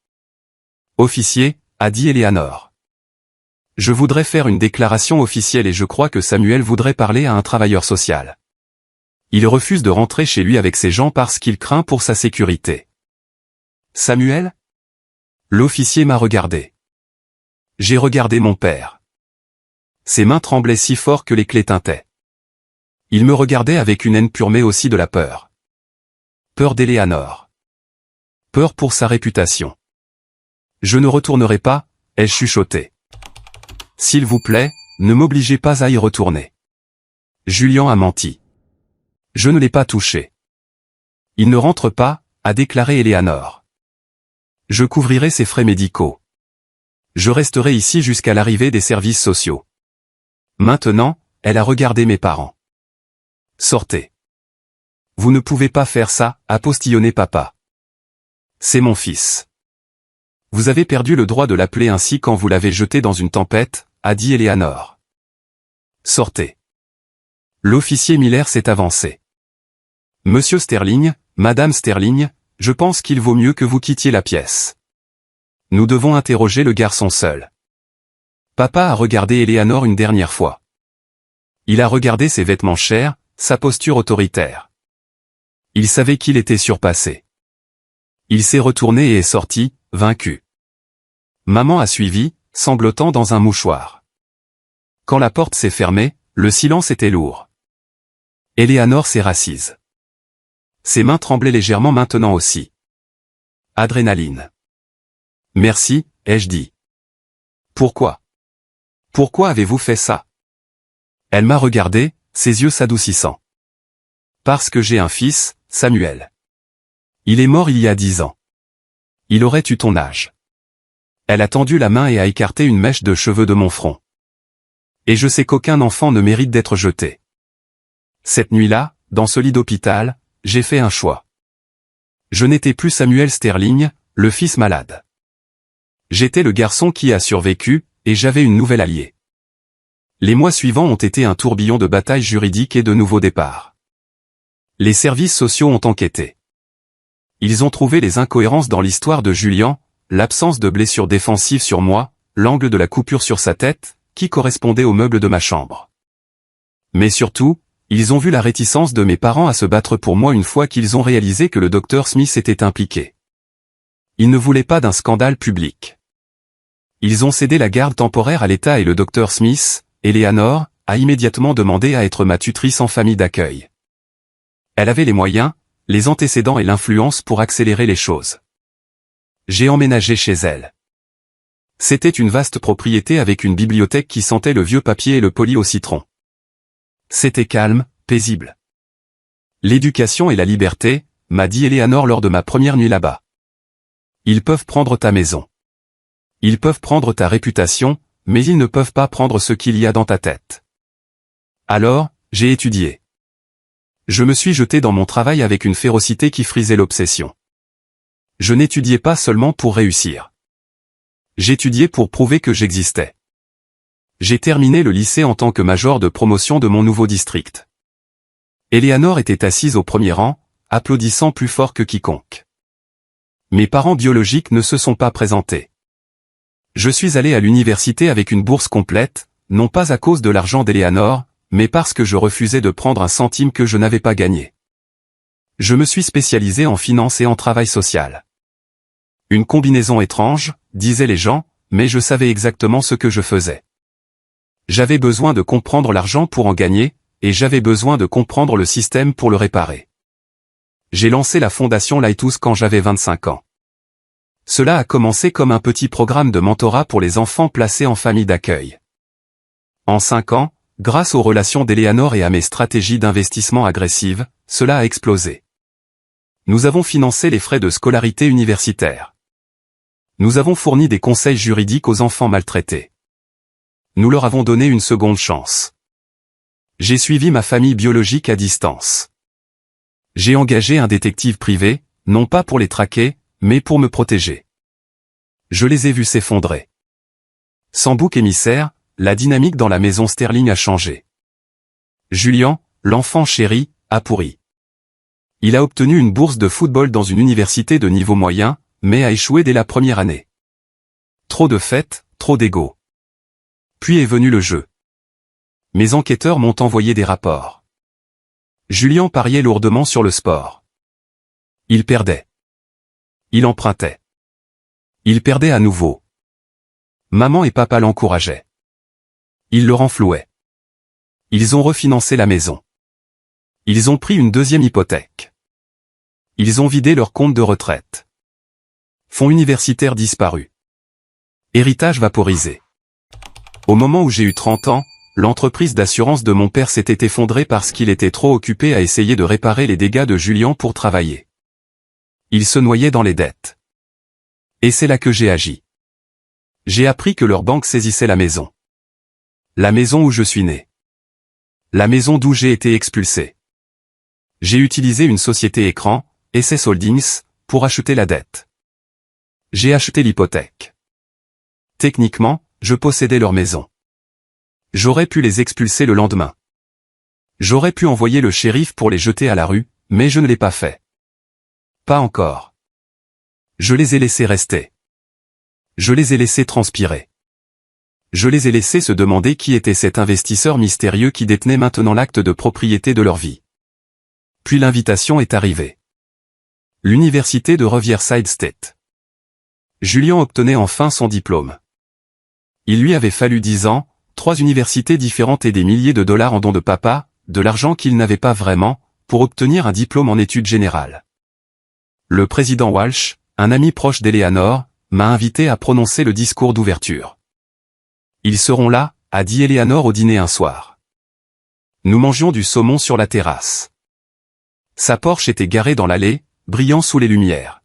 Officier, a dit Eleanor. Je voudrais faire une déclaration officielle et je crois que Samuel voudrait parler à un travailleur social. Il refuse de rentrer chez lui avec ses gens parce qu'il craint pour sa sécurité. Samuel? L'officier m'a regardé. J'ai regardé mon père. Ses mains tremblaient si fort que les clés tintaient. Il me regardait avec une haine pure mais aussi de la peur. Peur d'Eleanor. Peur pour sa réputation. Je ne retournerai pas, ai-je chuchoté. S'il vous plaît, ne m'obligez pas à y retourner. Julien a menti. Je ne l'ai pas touché. Il ne rentre pas, a déclaré Eleanor. Je couvrirai ses frais médicaux. Je resterai ici jusqu'à l'arrivée des services sociaux. Maintenant, elle a regardé mes parents. Sortez. Vous ne pouvez pas faire ça, a postillonné papa. C'est mon fils. Vous avez perdu le droit de l'appeler ainsi quand vous l'avez jeté dans une tempête, a dit Eleanor. Sortez. L'officier Miller s'est avancé. Monsieur Sterling, Madame Sterling, je pense qu'il vaut mieux que vous quittiez la pièce. Nous devons interroger le garçon seul. Papa a regardé Eleanor une dernière fois. Il a regardé ses vêtements chers, sa posture autoritaire. Il savait qu'il était surpassé. Il s'est retourné et est sorti, vaincu. Maman a suivi, sanglotant dans un mouchoir. Quand la porte s'est fermée, le silence était lourd. Eleanor s'est rassise. Ses mains tremblaient légèrement maintenant aussi. Adrénaline. Merci, ai-je dit. Pourquoi? Pourquoi avez-vous fait ça? Elle m'a regardé, ses yeux s'adoucissant. Parce que j'ai un fils, Samuel. Il est mort il y a 10 ans. Il aurait eu ton âge. Elle a tendu la main et a écarté une mèche de cheveux de mon front. Et je sais qu'aucun enfant ne mérite d'être jeté. Cette nuit-là, dans ce lit d'hôpital, j'ai fait un choix. Je n'étais plus Samuel Sterling, le fils malade. J'étais le garçon qui a survécu, et j'avais une nouvelle alliée. Les mois suivants ont été un tourbillon de batailles juridiques et de nouveaux départs. Les services sociaux ont enquêté. Ils ont trouvé les incohérences dans l'histoire de Julien, l'absence de blessure défensive sur moi, l'angle de la coupure sur sa tête, qui correspondait au meuble de ma chambre. Mais surtout, ils ont vu la réticence de mes parents à se battre pour moi une fois qu'ils ont réalisé que le docteur Smith était impliqué. Ils ne voulaient pas d'un scandale public. Ils ont cédé la garde temporaire à l'État et le docteur Smith, Eleanor, a immédiatement demandé à être ma tutrice en famille d'accueil. Elle avait les moyens, les antécédents et l'influence pour accélérer les choses. J'ai emménagé chez elle. C'était une vaste propriété avec une bibliothèque qui sentait le vieux papier et le poli au citron. C'était calme, paisible. L'éducation et la liberté, m'a dit Eleanor lors de ma première nuit là-bas. Ils peuvent prendre ta maison. Ils peuvent prendre ta réputation, mais ils ne peuvent pas prendre ce qu'il y a dans ta tête. Alors, j'ai étudié. Je me suis jeté dans mon travail avec une férocité qui frisait l'obsession. Je n'étudiais pas seulement pour réussir. J'étudiais pour prouver que j'existais. J'ai terminé le lycée en tant que major de promotion de mon nouveau district. Eleanor était assise au premier rang, applaudissant plus fort que quiconque. Mes parents biologiques ne se sont pas présentés. Je suis allé à l'université avec une bourse complète, non pas à cause de l'argent d'Eleanor, mais parce que je refusais de prendre un centime que je n'avais pas gagné. Je me suis spécialisé en finance et en travail social. Une combinaison étrange, disaient les gens, mais je savais exactement ce que je faisais. J'avais besoin de comprendre l'argent pour en gagner, et j'avais besoin de comprendre le système pour le réparer. J'ai lancé la fondation Lighthouse quand j'avais 25 ans. Cela a commencé comme un petit programme de mentorat pour les enfants placés en famille d'accueil. En 5 ans, grâce aux relations d'Eleanor et à mes stratégies d'investissement agressives, cela a explosé. Nous avons financé les frais de scolarité universitaire. Nous avons fourni des conseils juridiques aux enfants maltraités. Nous leur avons donné une seconde chance. J'ai suivi ma famille biologique à distance. J'ai engagé un détective privé, non pas pour les traquer, mais pour me protéger. Je les ai vus s'effondrer. Sans bouc émissaire, la dynamique dans la maison Sterling a changé. Julien, l'enfant chéri, a pourri. Il a obtenu une bourse de football dans une université de niveau moyen, mais a échoué dès la première année. Trop de fêtes, trop d'ego. Puis est venu le jeu. Mes enquêteurs m'ont envoyé des rapports. Julien pariait lourdement sur le sport. Il perdait. Il empruntait. Il perdait à nouveau. Maman et papa l'encourageaient. Ils le renflouaient. Ils ont refinancé la maison. Ils ont pris une deuxième hypothèque. Ils ont vidé leur compte de retraite. Fonds universitaire disparu. Héritage vaporisé. Au moment où j'ai eu 30 ans, l'entreprise d'assurance de mon père s'était effondrée parce qu'il était trop occupé à essayer de réparer les dégâts de Julien pour travailler. Il se noyait dans les dettes. Et c'est là que j'ai agi. J'ai appris que leur banque saisissait la maison. La maison où je suis né. La maison d'où j'ai été expulsé. J'ai utilisé une société écran, SS Holdings, pour acheter la dette. J'ai acheté l'hypothèque. Techniquement, je possédais leur maison. J'aurais pu les expulser le lendemain. J'aurais pu envoyer le shérif pour les jeter à la rue, mais je ne l'ai pas fait. Pas encore. Je les ai laissés rester. Je les ai laissés transpirer. Je les ai laissés se demander qui était cet investisseur mystérieux qui détenait maintenant l'acte de propriété de leur vie. Puis l'invitation est arrivée. L'université de Riverside State. Julien obtenait enfin son diplôme. Il lui avait fallu 10 ans, 3 universités différentes et des milliers de dollars en dons de papa, de l'argent qu'il n'avait pas vraiment, pour obtenir un diplôme en études générales. Le président Walsh, un ami proche d'Eleanor, m'a invité à prononcer le discours d'ouverture. Ils seront là, a dit Eleanor au dîner un soir. Nous mangions du saumon sur la terrasse. Sa Porsche était garée dans l'allée, brillant sous les lumières.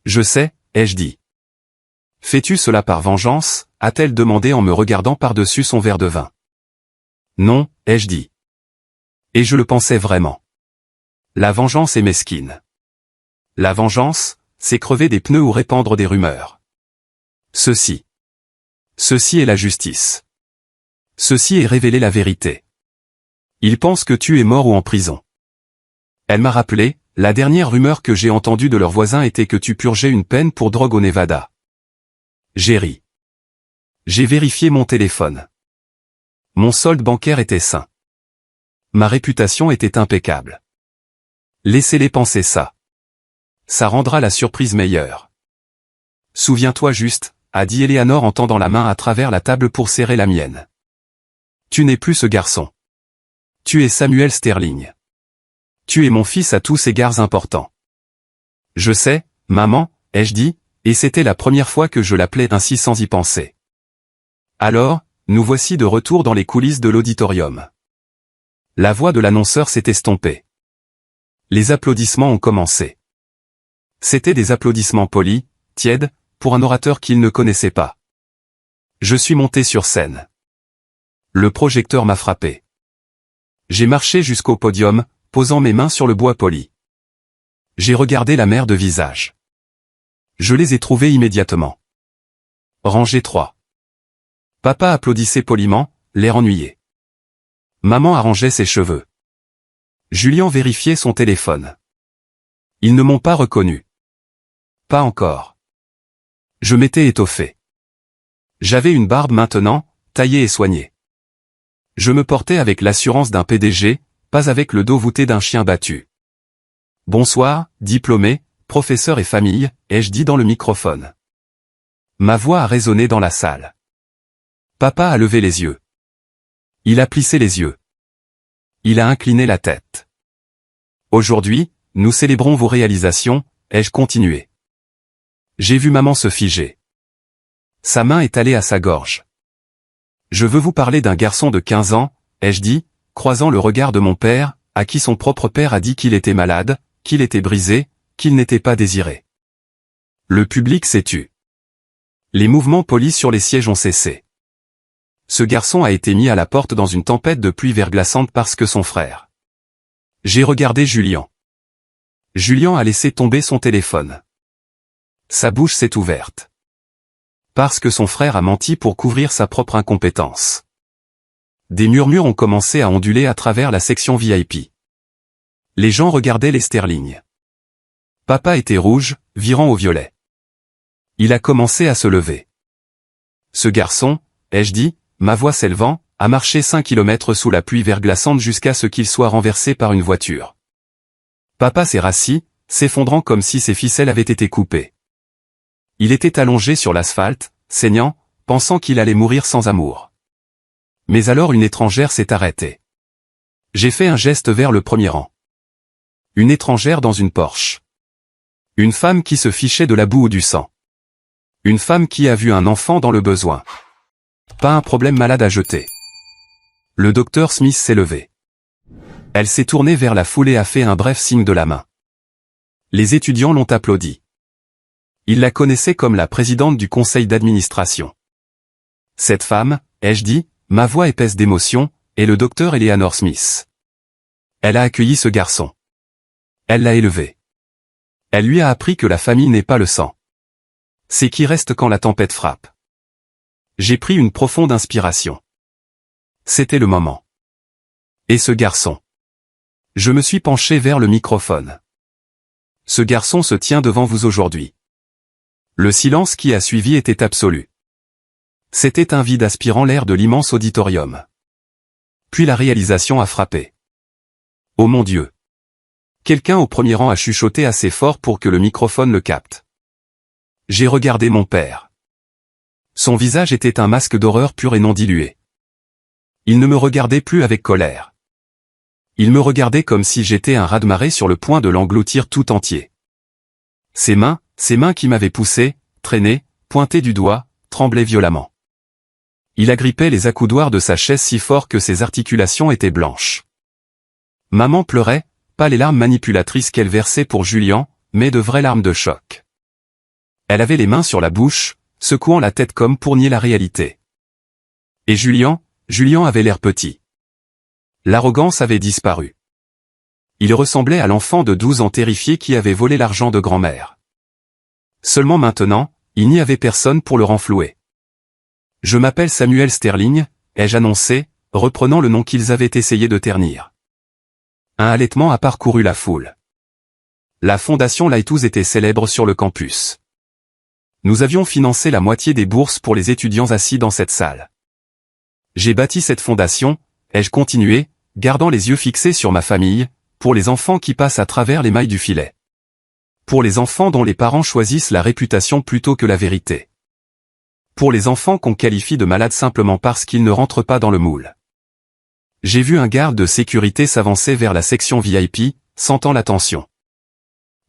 Je sais, ai-je dit. Fais-tu cela par vengeance, a-t-elle demandé en me regardant par-dessus son verre de vin. Non, ai-je dit. Et je le pensais vraiment. La vengeance est mesquine. La vengeance, c'est crever des pneus ou répandre des rumeurs. Ceci est la justice. Ceci est révéler la vérité. Ils pensent que tu es mort ou en prison. Elle m'a rappelé, la dernière rumeur que j'ai entendue de leurs voisins était que tu purgeais une peine pour drogue au Nevada. J'ai ri. J'ai vérifié mon téléphone. Mon solde bancaire était sain. Ma réputation était impeccable. Laissez-les penser ça. Ça rendra la surprise meilleure. Souviens-toi juste, a dit Eleanor en tendant la main à travers la table pour serrer la mienne. Tu n'es plus ce garçon. Tu es Samuel Sterling. Tu es mon fils à tous égards importants. Je sais, maman, ai-je dit, et c'était la première fois que je l'appelais ainsi sans y penser. Alors, nous voici de retour dans les coulisses de l'auditorium. La voix de l'annonceur s'est estompée. Les applaudissements ont commencé. C'étaient des applaudissements polis, tièdes, pour un orateur qu'il ne connaissait pas. Je suis monté sur scène. Le projecteur m'a frappé. J'ai marché jusqu'au podium, posant mes mains sur le bois poli. J'ai regardé la mer de visage. Je les ai trouvés immédiatement. Rangée 3. Papa applaudissait poliment, l'air ennuyé. Maman arrangeait ses cheveux. Julien vérifiait son téléphone. Ils ne m'ont pas reconnu. Pas encore. Je m'étais étoffé. J'avais une barbe maintenant, taillée et soignée. Je me portais avec l'assurance d'un PDG, pas avec le dos voûté d'un chien battu. Bonsoir, diplômé, professeur et famille, ai-je dit dans le microphone. Ma voix a résonné dans la salle. Papa a levé les yeux. Il a plissé les yeux. Il a incliné la tête. Aujourd'hui, nous célébrons vos réalisations, ai-je continué. J'ai vu maman se figer. Sa main est allée à sa gorge. Je veux vous parler d'un garçon de 15 ans, ai-je dit, croisant le regard de mon père, à qui son propre père a dit qu'il était malade, qu'il était brisé, qu'il n'était pas désiré. Le public s'est tu. Les mouvements polis sur les sièges ont cessé. Ce garçon a été mis à la porte dans une tempête de pluie verglaçante parce que son frère. J'ai regardé Julien. Julien a laissé tomber son téléphone. Sa bouche s'est ouverte. Parce que son frère a menti pour couvrir sa propre incompétence. Des murmures ont commencé à onduler à travers la section VIP. Les gens regardaient les Sterling. Papa était rouge, virant au violet. Il a commencé à se lever. Ce garçon, ai-je dit, ma voix s'élevant, a marché 5 kilomètres sous la pluie verglaçante jusqu'à ce qu'il soit renversé par une voiture. Papa s'est rassis, s'effondrant comme si ses ficelles avaient été coupées. Il était allongé sur l'asphalte, saignant, pensant qu'il allait mourir sans amour. Mais alors une étrangère s'est arrêtée. J'ai fait un geste vers le premier rang. Une étrangère dans une Porsche. Une femme qui se fichait de la boue ou du sang. Une femme qui a vu un enfant dans le besoin. Pas un problème malade à jeter. Le docteur Smith s'est levé. Elle s'est tournée vers la foule et a fait un bref signe de la main. Les étudiants l'ont applaudi. Ils la connaissaient comme la présidente du conseil d'administration. Cette femme, ai-je dit, ma voix épaisse d'émotion, est le docteur Eleanor Smith. Elle a accueilli ce garçon. Elle l'a élevé. Elle lui a appris que la famille n'est pas le sang. C'est qui reste quand la tempête frappe. J'ai pris une profonde inspiration. C'était le moment. Et ce garçon. Je me suis penché vers le microphone. Ce garçon se tient devant vous aujourd'hui. Le silence qui a suivi était absolu. C'était un vide aspirant l'air de l'immense auditorium. Puis la réalisation a frappé. Oh mon Dieu! Quelqu'un au premier rang a chuchoté assez fort pour que le microphone le capte. J'ai regardé mon père. Son visage était un masque d'horreur pur et non dilué. Il ne me regardait plus avec colère. Il me regardait comme si j'étais un raz-de-marée sur le point de l'engloutir tout entier. Ses mains qui m'avaient poussé, traîné, pointé du doigt, tremblaient violemment. Il agrippait les accoudoirs de sa chaise si fort que ses articulations étaient blanches. Maman pleurait, pas les larmes manipulatrices qu'elle versait pour Julian, mais de vraies larmes de choc. Elle avait les mains sur la bouche, secouant la tête comme pour nier la réalité. Et Julian avait l'air petit. L'arrogance avait disparu. Il ressemblait à l'enfant de 12 ans terrifié qui avait volé l'argent de grand-mère. Seulement maintenant, il n'y avait personne pour le renflouer. Je m'appelle Samuel Sterling, ai-je annoncé, reprenant le nom qu'ils avaient essayé de ternir. Un halètement a parcouru la foule. La fondation Lighthouse était célèbre sur le campus. Nous avions financé la moitié des bourses pour les étudiants assis dans cette salle. J'ai bâti cette fondation, ai-je continué, gardant les yeux fixés sur ma famille, pour les enfants qui passent à travers les mailles du filet. Pour les enfants dont les parents choisissent la réputation plutôt que la vérité. Pour les enfants qu'on qualifie de malades simplement parce qu'ils ne rentrent pas dans le moule. J'ai vu un garde de sécurité s'avancer vers la section VIP, sentant la tension.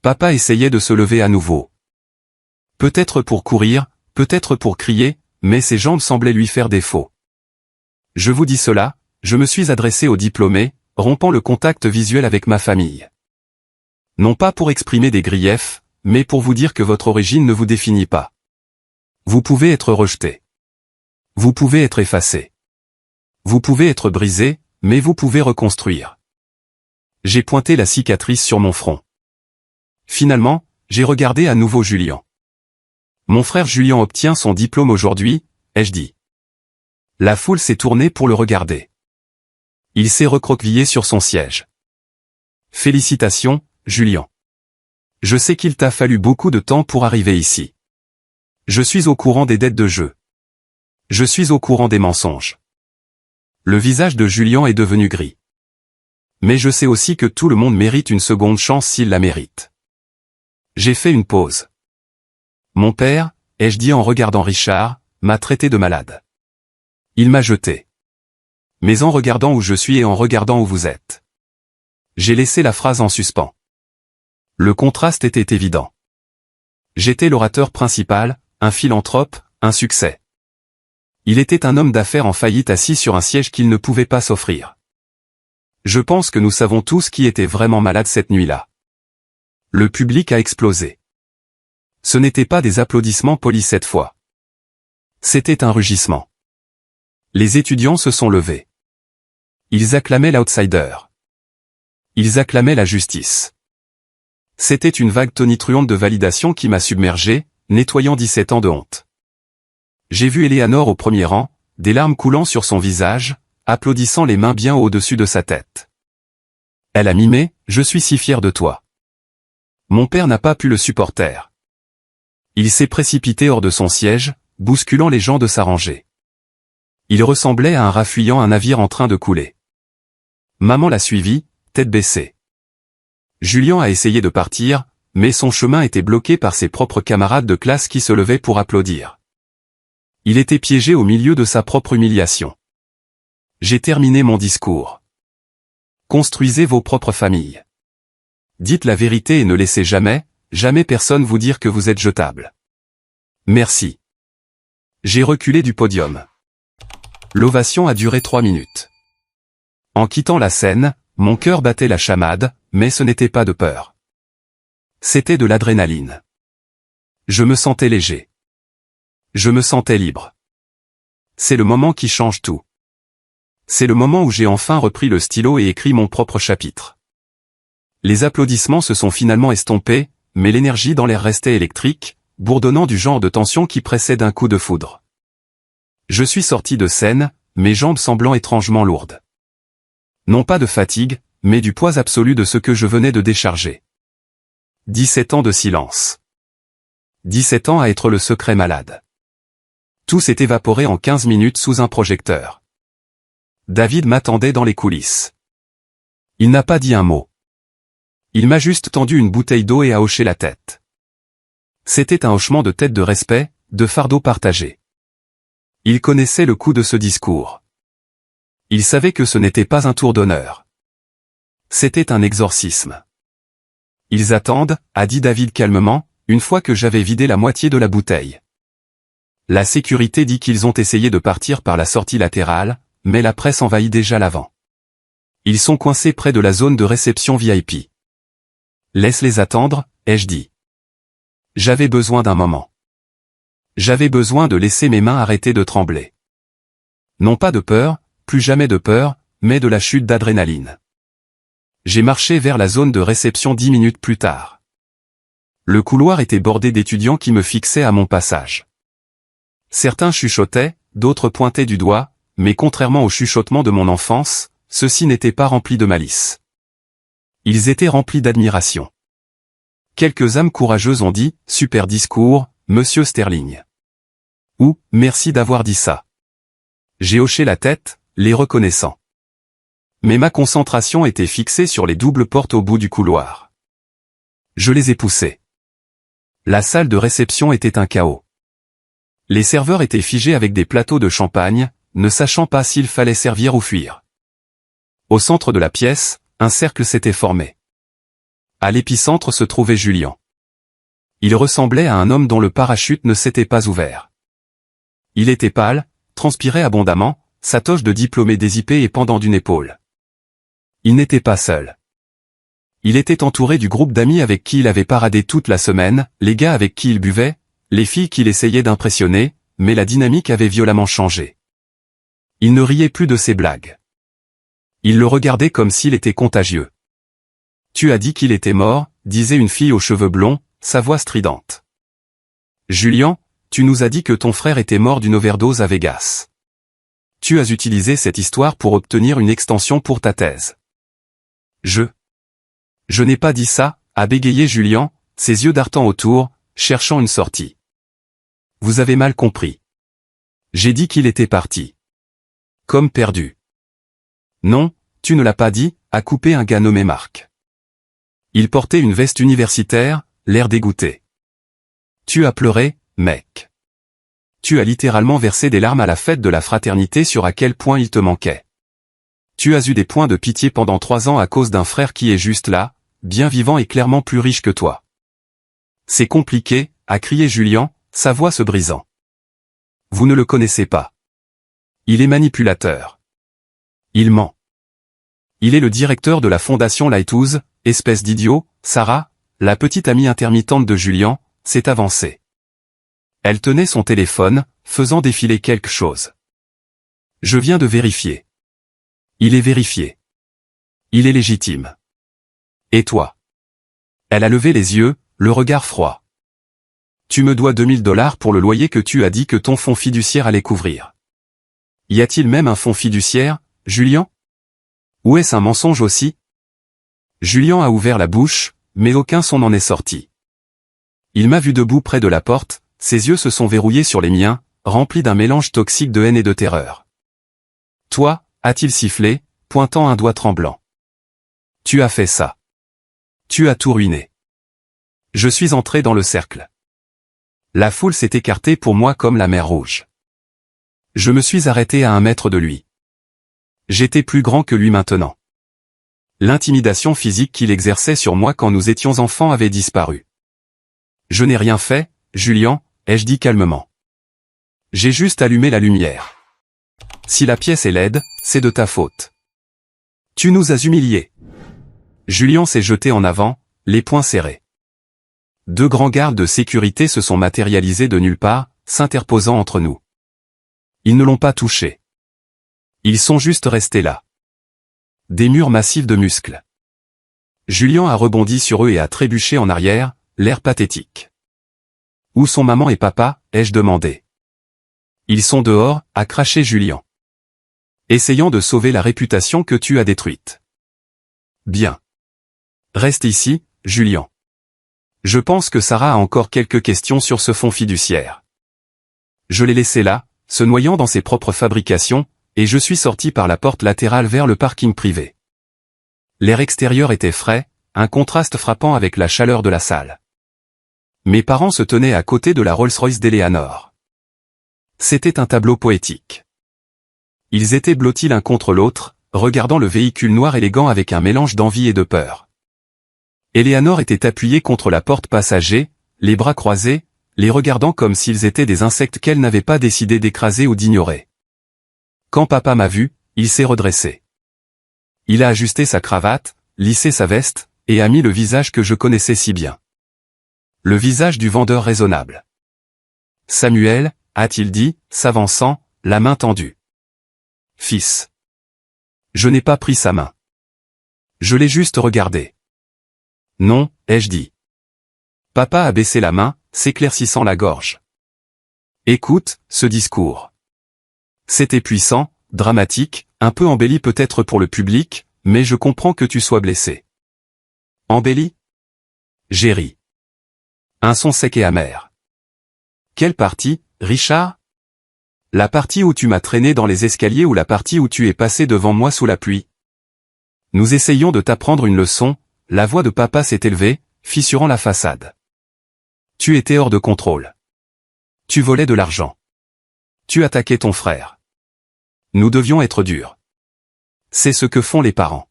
Papa essayait de se lever à nouveau. Peut-être pour courir, peut-être pour crier, mais ses jambes semblaient lui faire défaut. Je vous dis cela, je me suis adressé aux diplômés, rompant le contact visuel avec ma famille. Non pas pour exprimer des griefs, mais pour vous dire que votre origine ne vous définit pas. Vous pouvez être rejeté. Vous pouvez être effacé. Vous pouvez être brisé, mais vous pouvez reconstruire. J'ai pointé la cicatrice sur mon front. Finalement, j'ai regardé à nouveau Julian. Mon frère Julian obtient son diplôme aujourd'hui, ai-je dit. La foule s'est tournée pour le regarder. Il s'est recroquevillé sur son siège. Félicitations, Julian. Je sais qu'il t'a fallu beaucoup de temps pour arriver ici. Je suis au courant des dettes de jeu. Je suis au courant des mensonges. Le visage de Julian est devenu gris. Mais je sais aussi que tout le monde mérite une seconde chance s'il la mérite. J'ai fait une pause. Mon père, ai-je dit en regardant Richard, m'a traité de malade. Il m'a jeté. Mais en regardant où je suis et en regardant où vous êtes. J'ai laissé la phrase en suspens. Le contraste était évident. J'étais l'orateur principal, un philanthrope, un succès. Il était un homme d'affaires en faillite assis sur un siège qu'il ne pouvait pas s'offrir. Je pense que nous savons tous qui était vraiment malade cette nuit-là. Le public a explosé. Ce n'était pas des applaudissements polis cette fois. C'était un rugissement. Les étudiants se sont levés. Ils acclamaient l'outsider. Ils acclamaient la justice. C'était une vague tonitruante de validation qui m'a submergé, nettoyant 17 ans de honte. J'ai vu Eleanor au premier rang, des larmes coulant sur son visage, applaudissant les mains bien au-dessus de sa tête. Elle a mimé, « Je suis si fier de toi ». Mon père n'a pas pu le supporter. Il s'est précipité hors de son siège, bousculant les gens de sa rangée. Il ressemblait à un rat fuyant un navire en train de couler. Maman l'a suivi, tête baissée. Julian a essayé de partir, mais son chemin était bloqué par ses propres camarades de classe qui se levaient pour applaudir. Il était piégé au milieu de sa propre humiliation. J'ai terminé mon discours. Construisez vos propres familles. Dites la vérité et ne laissez jamais, jamais personne vous dire que vous êtes jetable. Merci. J'ai reculé du podium. L'ovation a duré 3 minutes. En quittant la scène, mon cœur battait la chamade, mais ce n'était pas de peur. C'était de l'adrénaline. Je me sentais léger. Je me sentais libre. C'est le moment qui change tout. C'est le moment où j'ai enfin repris le stylo et écrit mon propre chapitre. Les applaudissements se sont finalement estompés, mais l'énergie dans l'air restait électrique, bourdonnant du genre de tension qui précède un coup de foudre. Je suis sorti de scène, mes jambes semblant étrangement lourdes. Non pas de fatigue, mais du poids absolu de ce que je venais de décharger. 17 ans de silence. 17 ans à être le secret malade. Tout s'est évaporé en 15 minutes sous un projecteur. David m'attendait dans les coulisses. Il n'a pas dit un mot. Il m'a juste tendu une bouteille d'eau et a hoché la tête. C'était un hochement de tête de respect, de fardeau partagé. Il connaissait le coup de ce discours. Il savait que ce n'était pas un tour d'honneur. C'était un exorcisme. Ils attendent, a dit David calmement, une fois que j'avais vidé la moitié de la bouteille. La sécurité dit qu'ils ont essayé de partir par la sortie latérale, mais la presse envahit déjà l'avant. Ils sont coincés près de la zone de réception VIP. Laisse-les attendre, ai-je dit. J'avais besoin d'un moment. J'avais besoin de laisser mes mains arrêter de trembler. Non pas de peur, plus jamais de peur, mais de la chute d'adrénaline. J'ai marché vers la zone de réception 10 minutes plus tard. Le couloir était bordé d'étudiants qui me fixaient à mon passage. Certains chuchotaient, d'autres pointaient du doigt, mais contrairement au chuchotement de mon enfance, ceux-ci n'étaient pas remplis de malice. Ils étaient remplis d'admiration. Quelques âmes courageuses ont dit « Super discours, monsieur Sterling ». Ou « Merci d'avoir dit ça ». J'ai hoché la tête, les reconnaissant. Mais ma concentration était fixée sur les doubles portes au bout du couloir. Je les ai poussées. La salle de réception était un chaos. Les serveurs étaient figés avec des plateaux de champagne, ne sachant pas s'il fallait servir ou fuir. Au centre de la pièce, un cercle s'était formé. À l'épicentre se trouvait Julien. Il ressemblait à un homme dont le parachute ne s'était pas ouvert. Il était pâle, transpirait abondamment, sa toche de diplômé dézippée et pendant d'une épaule. Il n'était pas seul. Il était entouré du groupe d'amis avec qui il avait paradé toute la semaine, les gars avec qui il buvait, les filles qu'il essayait d'impressionner, mais la dynamique avait violemment changé. Il ne riait plus de ses blagues. Il le regardait comme s'il était contagieux. « Tu as dit qu'il était mort », disait une fille aux cheveux blonds, sa voix stridente. « Julien, tu nous as dit que ton frère était mort d'une overdose à Vegas. Tu as utilisé cette histoire pour obtenir une extension pour ta thèse. » Je n'ai pas dit ça, a bégayé Julien, ses yeux dartant autour, cherchant une sortie. Vous avez mal compris. J'ai dit qu'il était parti. Comme perdu. Non, tu ne l'as pas dit, a coupé un gars nommé Marc. Il portait une veste universitaire, l'air dégoûté. Tu as pleuré, mec. Tu as littéralement versé des larmes à la fête de la fraternité sur à quel point il te manquait. Tu as eu des points de pitié pendant 3 ans à cause d'un frère qui est juste là, bien vivant et clairement plus riche que toi. C'est compliqué, a crié Julien, sa voix se brisant. Vous ne le connaissez pas. Il est manipulateur. Il ment. Il est le directeur de la fondation Lighthouse, espèce d'idiot. Sarah, la petite amie intermittente de Julien, s'est avancée. Elle tenait son téléphone, faisant défiler quelque chose. Je viens de vérifier. Il est vérifié. Il est légitime. Et toi? Elle a levé les yeux, le regard froid. Tu me dois $2000 pour le loyer que tu as dit que ton fonds fiduciaire allait couvrir. Y a-t-il même un fonds fiduciaire, Julien? Ou est-ce un mensonge aussi? Julien a ouvert la bouche, mais aucun son n'en est sorti. Il m'a vu debout près de la porte, ses yeux se sont verrouillés sur les miens, remplis d'un mélange toxique de haine et de terreur. Toi, a-t-il sifflé, pointant un doigt tremblant. Tu as fait ça. Tu as tout ruiné. Je suis entré dans le cercle. La foule s'est écartée pour moi comme la mer Rouge. Je me suis arrêté à 1 mètre de lui. J'étais plus grand que lui maintenant. L'intimidation physique qu'il exerçait sur moi quand nous étions enfants avait disparu. Je n'ai rien fait, Julian, ai-je dit calmement. J'ai juste allumé la lumière. Si la pièce est laide, c'est de ta faute. Tu nous as humiliés. Julian s'est jeté en avant, les poings serrés. Deux grands gardes de sécurité se sont matérialisés de nulle part, s'interposant entre nous. Ils ne l'ont pas touché. Ils sont juste restés là. Des murs massifs de muscles. Julian a rebondi sur eux et a trébuché en arrière, l'air pathétique. Où sont maman et papa, ai-je demandé. Ils sont dehors, a craché Julian. Essayant de sauver la réputation que tu as détruite. Bien. Reste ici, Julian. Je pense que Sarah a encore quelques questions sur ce fonds fiduciaire. Je l'ai laissé là, se noyant dans ses propres fabrications, et je suis sorti par la porte latérale vers le parking privé. L'air extérieur était frais, un contraste frappant avec la chaleur de la salle. Mes parents se tenaient à côté de la Rolls-Royce d'Eleanor. C'était un tableau poétique. Ils étaient blottis l'un contre l'autre, regardant le véhicule noir élégant avec un mélange d'envie et de peur. Eleanor était appuyée contre la porte passager, les bras croisés, les regardant comme s'ils étaient des insectes qu'elle n'avait pas décidé d'écraser ou d'ignorer. Quand papa m'a vu, il s'est redressé. Il a ajusté sa cravate, lissé sa veste, et a mis le visage que je connaissais si bien. Le visage du vendeur raisonnable. Samuel, a-t-il dit, s'avançant, la main tendue. Fils. Je n'ai pas pris sa main. Je l'ai juste regardé. Non, ai-je dit. Papa a baissé la main, s'éclaircissant la gorge. Écoute, ce discours. C'était puissant, dramatique, un peu embelli peut-être pour le public, mais je comprends que tu sois blessé. Embelli? J'ai ri. Un son sec et amer. Quelle partie, Richard? La partie où tu m'as traîné dans les escaliers ou la partie où tu es passé devant moi sous la pluie? Nous essayons de t'apprendre une leçon, la voix de papa s'est élevée, fissurant la façade. Tu étais hors de contrôle. Tu volais de l'argent. Tu attaquais ton frère. Nous devions être durs. C'est ce que font les parents.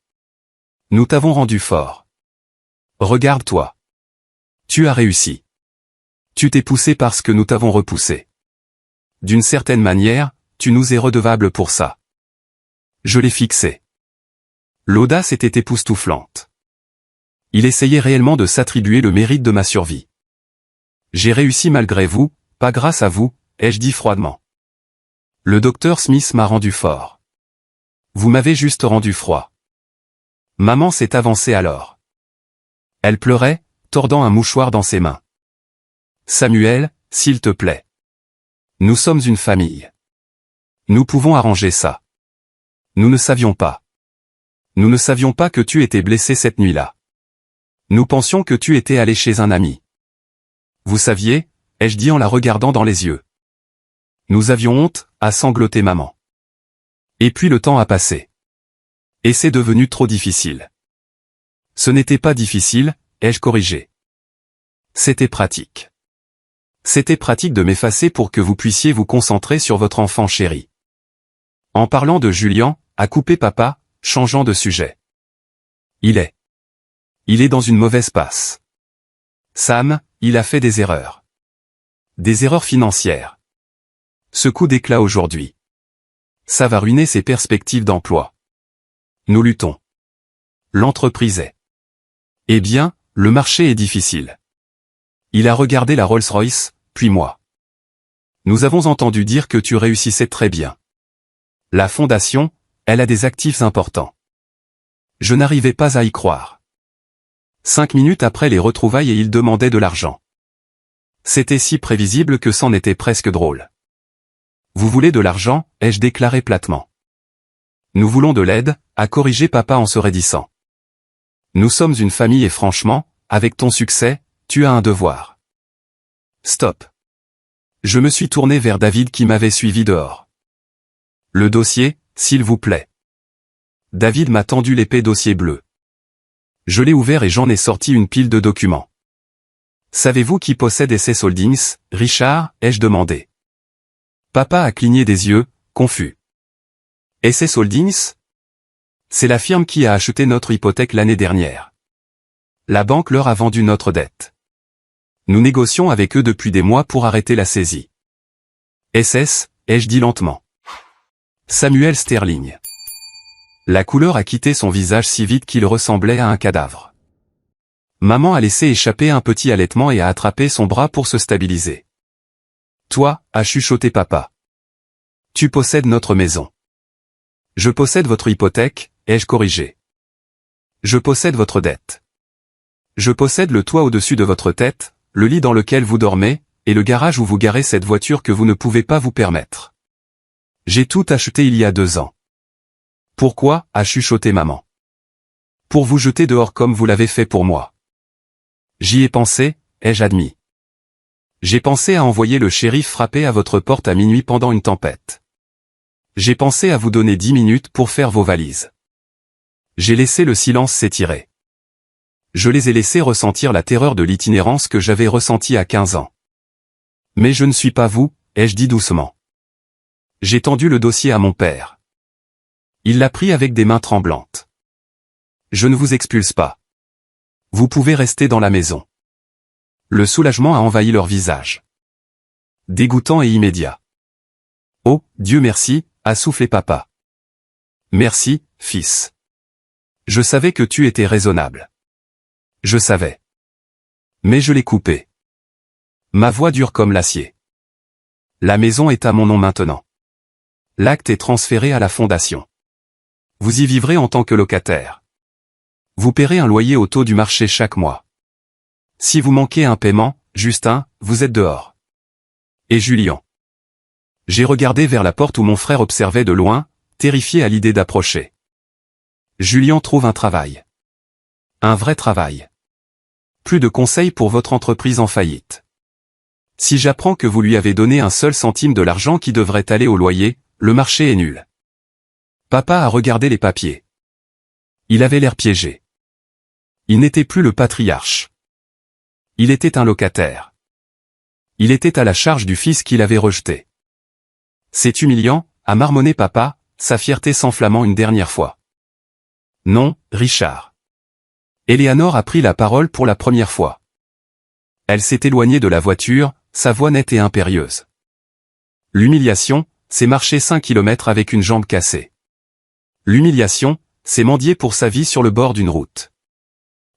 Nous t'avons rendu fort. Regarde-toi. Tu as réussi. Tu t'es poussé parce que nous t'avons repoussé. D'une certaine manière, tu nous es redevable pour ça. Je l'ai fixé. L'audace était époustouflante. Il essayait réellement de s'attribuer le mérite de ma survie. J'ai réussi malgré vous, pas grâce à vous, ai-je dit froidement. Le docteur Smith m'a rendu fort. Vous m'avez juste rendu froid. Maman s'est avancée alors. Elle pleurait, tordant un mouchoir dans ses mains. Samuel, s'il te plaît. Nous sommes une famille. Nous pouvons arranger ça. Nous ne savions pas. Nous ne savions pas que tu étais blessé cette nuit-là. Nous pensions que tu étais allé chez un ami. Vous saviez, ai-je dit en la regardant dans les yeux. Nous avions honte, a sangloté maman. Et puis le temps a passé. Et c'est devenu trop difficile. Ce n'était pas difficile, ai-je corrigé. C'était pratique. C'était pratique de m'effacer pour que vous puissiez vous concentrer sur votre enfant chéri. En parlant de Julian, a coupé papa, changeant de sujet. Il est dans une mauvaise passe. Sam, il a fait des erreurs. Des erreurs financières. Ce coup d'éclat aujourd'hui. Ça va ruiner ses perspectives d'emploi. Nous luttons. L'entreprise est. Eh bien, le marché est difficile. Il a regardé la Rolls-Royce, puis moi. Nous avons entendu dire que tu réussissais très bien. La fondation, elle a des actifs importants. Je n'arrivais pas à y croire. 5 minutes après les retrouvailles et il demandait de l'argent. C'était si prévisible que c'en était presque drôle. Vous voulez de l'argent, ai-je déclaré platement. Nous voulons de l'aide, a corrigé papa en se raidissant. Nous sommes une famille et franchement, avec ton succès, tu as un devoir. Stop. Je me suis tourné vers David qui m'avait suivi dehors. Le dossier, s'il vous plaît. David m'a tendu l'épais dossier bleu. Je l'ai ouvert et j'en ai sorti une pile de documents. Savez-vous qui possède SS Holdings, Richard, ai-je demandé. Papa a cligné des yeux, confus. SS Holdings? C'est la firme qui a acheté notre hypothèque l'année dernière. La banque leur a vendu notre dette. Nous négocions avec eux depuis des mois pour arrêter la saisie. SS, ai-je dit lentement. Samuel Sterling. La couleur a quitté son visage si vite qu'il ressemblait à un cadavre. Maman a laissé échapper un petit halètement et a attrapé son bras pour se stabiliser. Toi, a chuchoté papa. Tu possèdes notre maison. Je possède votre hypothèque, ai-je corrigé. Je possède votre dette. Je possède le toit au-dessus de votre tête, le lit dans lequel vous dormez, et le garage où vous garez cette voiture que vous ne pouvez pas vous permettre. J'ai tout acheté il y a 2 ans. Pourquoi, a chuchoté maman. Pour vous jeter dehors comme vous l'avez fait pour moi. J'y ai pensé, ai-je admis. J'ai pensé à envoyer le shérif frapper à votre porte à minuit pendant une tempête. J'ai pensé à vous donner 10 minutes pour faire vos valises. J'ai laissé le silence s'étirer. Je les ai laissés ressentir la terreur de l'itinérance que j'avais ressentie à 15 ans. Mais je ne suis pas vous, ai-je dit doucement. J'ai tendu le dossier à mon père. Il l'a pris avec des mains tremblantes. Je ne vous expulse pas. Vous pouvez rester dans la maison. Le soulagement a envahi leur visage. Dégoûtant et immédiat. Oh, Dieu merci, a soufflé papa. Merci, fils. Je savais que tu étais raisonnable. Je savais. Mais je l'ai coupé. Ma voix dure comme l'acier. La maison est à mon nom maintenant. L'acte est transféré à la fondation. Vous y vivrez en tant que locataire. Vous paierez un loyer au taux du marché chaque mois. Si vous manquez un paiement, Justin, vous êtes dehors. Et Julien. J'ai regardé vers la porte où mon frère observait de loin, terrifié à l'idée d'approcher. Julien trouve un travail. Un vrai travail. Plus de conseils pour votre entreprise en faillite. Si j'apprends que vous lui avez donné un seul centime de l'argent qui devrait aller au loyer, le marché est nul. Papa a regardé les papiers. Il avait l'air piégé. Il n'était plus le patriarche. Il était un locataire. Il était à la charge du fils qu'il avait rejeté. C'est humiliant, a marmonné papa, sa fierté s'enflammant une dernière fois. Non, Richard. Éléanore a pris la parole pour la première fois. Elle s'est éloignée de la voiture, sa voix nette et impérieuse. L'humiliation, c'est marcher 5 kilomètres avec une jambe cassée. L'humiliation, c'est mendier pour sa vie sur le bord d'une route.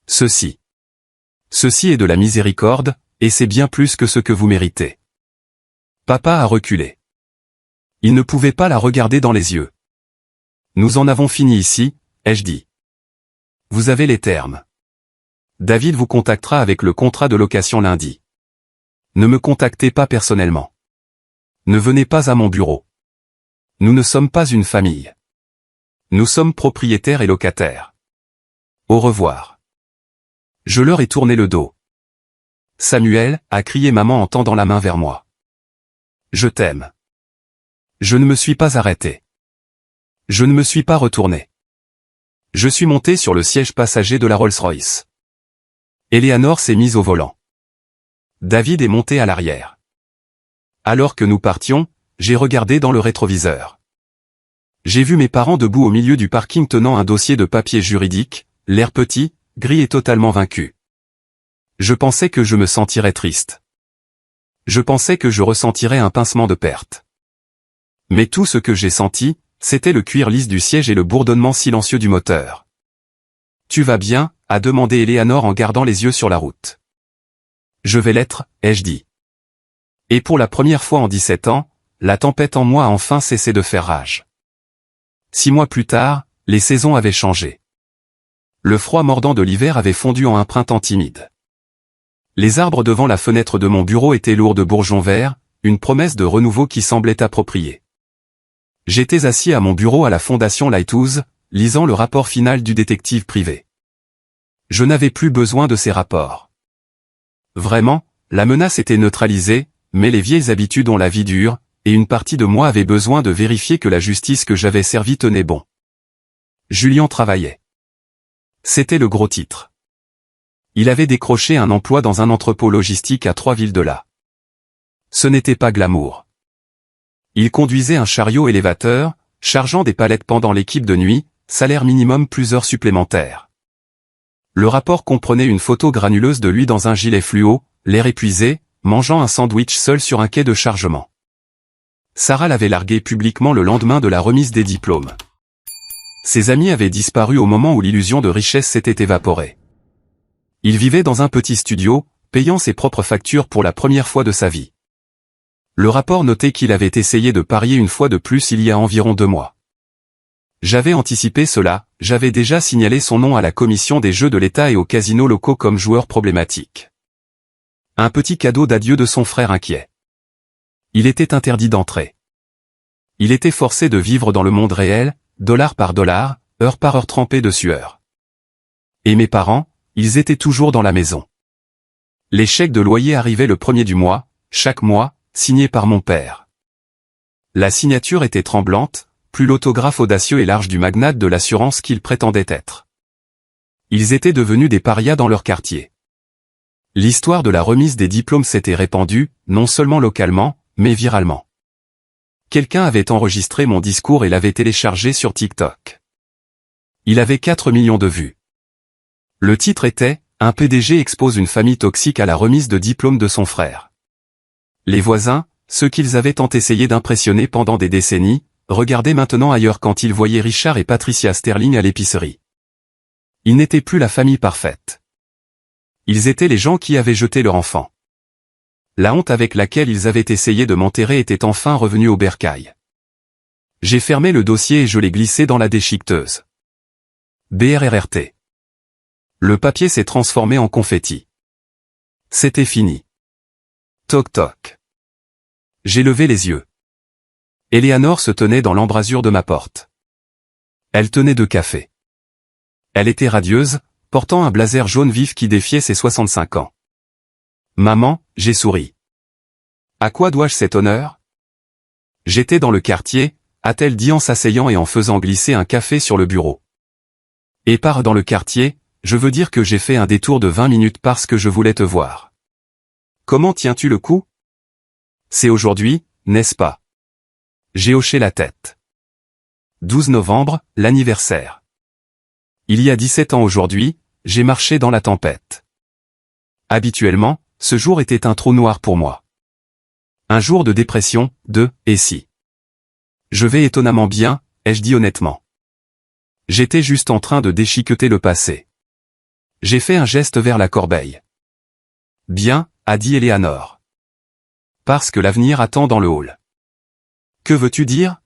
Ceci est de la miséricorde, et c'est bien plus que ce que vous méritez. Papa a reculé. Il ne pouvait pas la regarder dans les yeux. Nous en avons fini ici, ai-je dit. Vous avez les termes. David vous contactera avec le contrat de location lundi. Ne me contactez pas personnellement. Ne venez pas à mon bureau. Nous ne sommes pas une famille. Nous sommes propriétaires et locataires. Au revoir. Je leur ai tourné le dos. Samuel, a crié maman en tendant la main vers moi. Je t'aime. Je ne me suis pas arrêté. Je ne me suis pas retourné. Je suis monté sur le siège passager de la Rolls-Royce. Éléanore s'est mise au volant. David est monté à l'arrière. Alors que nous partions, j'ai regardé dans le rétroviseur. J'ai vu mes parents debout au milieu du parking tenant un dossier de papier juridique, l'air petit, gris et totalement vaincu. Je pensais que je me sentirais triste. Je pensais que je ressentirais un pincement de perte. Mais tout ce que j'ai senti, c'était le cuir lisse du siège et le bourdonnement silencieux du moteur. « Tu vas bien ?» a demandé Éléanore en gardant les yeux sur la route. « Je vais l'être », ai-je dit. Et pour la première fois en 17 ans, la tempête en moi a enfin cessé de faire rage. 6 mois plus tard, les saisons avaient changé. Le froid mordant de l'hiver avait fondu en un printemps timide. Les arbres devant la fenêtre de mon bureau étaient lourds de bourgeons verts, une promesse de renouveau qui semblait appropriée. J'étais assis à mon bureau à la Fondation Lighthouse, lisant le rapport final du détective privé. Je n'avais plus besoin de ces rapports. Vraiment, la menace était neutralisée, mais les vieilles habitudes ont la vie dure, et une partie de moi avait besoin de vérifier que la justice que j'avais servie tenait bon. Julien travaillait. C'était le gros titre. Il avait décroché un emploi dans un entrepôt logistique à 3 villes de là. Ce n'était pas glamour. Il conduisait un chariot élévateur, chargeant des palettes pendant l'équipe de nuit, salaire minimum plus heures supplémentaires. Le rapport comprenait une photo granuleuse de lui dans un gilet fluo, l'air épuisé, mangeant un sandwich seul sur un quai de chargement. Sarah l'avait largué publiquement le lendemain de la remise des diplômes. Ses amis avaient disparu au moment où l'illusion de richesse s'était évaporée. Il vivait dans un petit studio, payant ses propres factures pour la première fois de sa vie. Le rapport notait qu'il avait essayé de parier une fois de plus il y a environ 2 mois. J'avais anticipé cela, j'avais déjà signalé son nom à la commission des jeux de l'État et aux casinos locaux comme joueur problématique. Un petit cadeau d'adieu de son frère inquiet. Il était interdit d'entrer. Il était forcé de vivre dans le monde réel, dollar par dollar, heure par heure trempé de sueur. Et mes parents, ils étaient toujours dans la maison. Les chèques de loyer arrivaient le 1er du mois, chaque mois, signés par mon père. La signature était tremblante, plus l'autographe audacieux et large du magnate de l'assurance qu'il prétendait être. Ils étaient devenus des parias dans leur quartier. L'histoire de la remise des diplômes s'était répandue, non seulement localement, mais viralement. Quelqu'un avait enregistré mon discours et l'avait téléchargé sur TikTok. Il avait 4 millions de vues. Le titre était « Un PDG expose une famille toxique à la remise de diplôme de son frère ». Les voisins, ceux qu'ils avaient tant essayé d'impressionner pendant des décennies, regardaient maintenant ailleurs quand ils voyaient Richard et Patricia Sterling à l'épicerie. Ils n'étaient plus la famille parfaite. Ils étaient les gens qui avaient jeté leur enfant. La honte avec laquelle ils avaient essayé de m'enterrer était enfin revenue au bercail. J'ai fermé le dossier et je l'ai glissé dans la déchiqueteuse. BRRRT. Le papier s'est transformé en confetti. C'était fini. Toc toc. J'ai levé les yeux. Eleanor se tenait dans l'embrasure de ma porte. Elle tenait 2 cafés. Elle était radieuse, portant un blazer jaune vif qui défiait ses 65 ans. Maman, j'ai souri. À quoi dois-je cet honneur? J'étais dans le quartier, a-t-elle dit en s'asseyant et en faisant glisser un café sur le bureau. Et par dans le quartier, je veux dire que j'ai fait un détour de 20 minutes parce que je voulais te voir. Comment tiens-tu le coup? C'est aujourd'hui, n'est-ce pas? J'ai hoché la tête. 12 novembre, l'anniversaire. Il y a 17 ans aujourd'hui, j'ai marché dans la tempête. Habituellement, ce jour était un trou noir pour moi. Un jour de dépression, et si. Je vais étonnamment bien, ai-je dit honnêtement. J'étais juste en train de déchiqueter le passé. J'ai fait un geste vers la corbeille. Bien, a dit Eleanor. Parce que l'avenir attend dans le hall. Que veux-tu dire?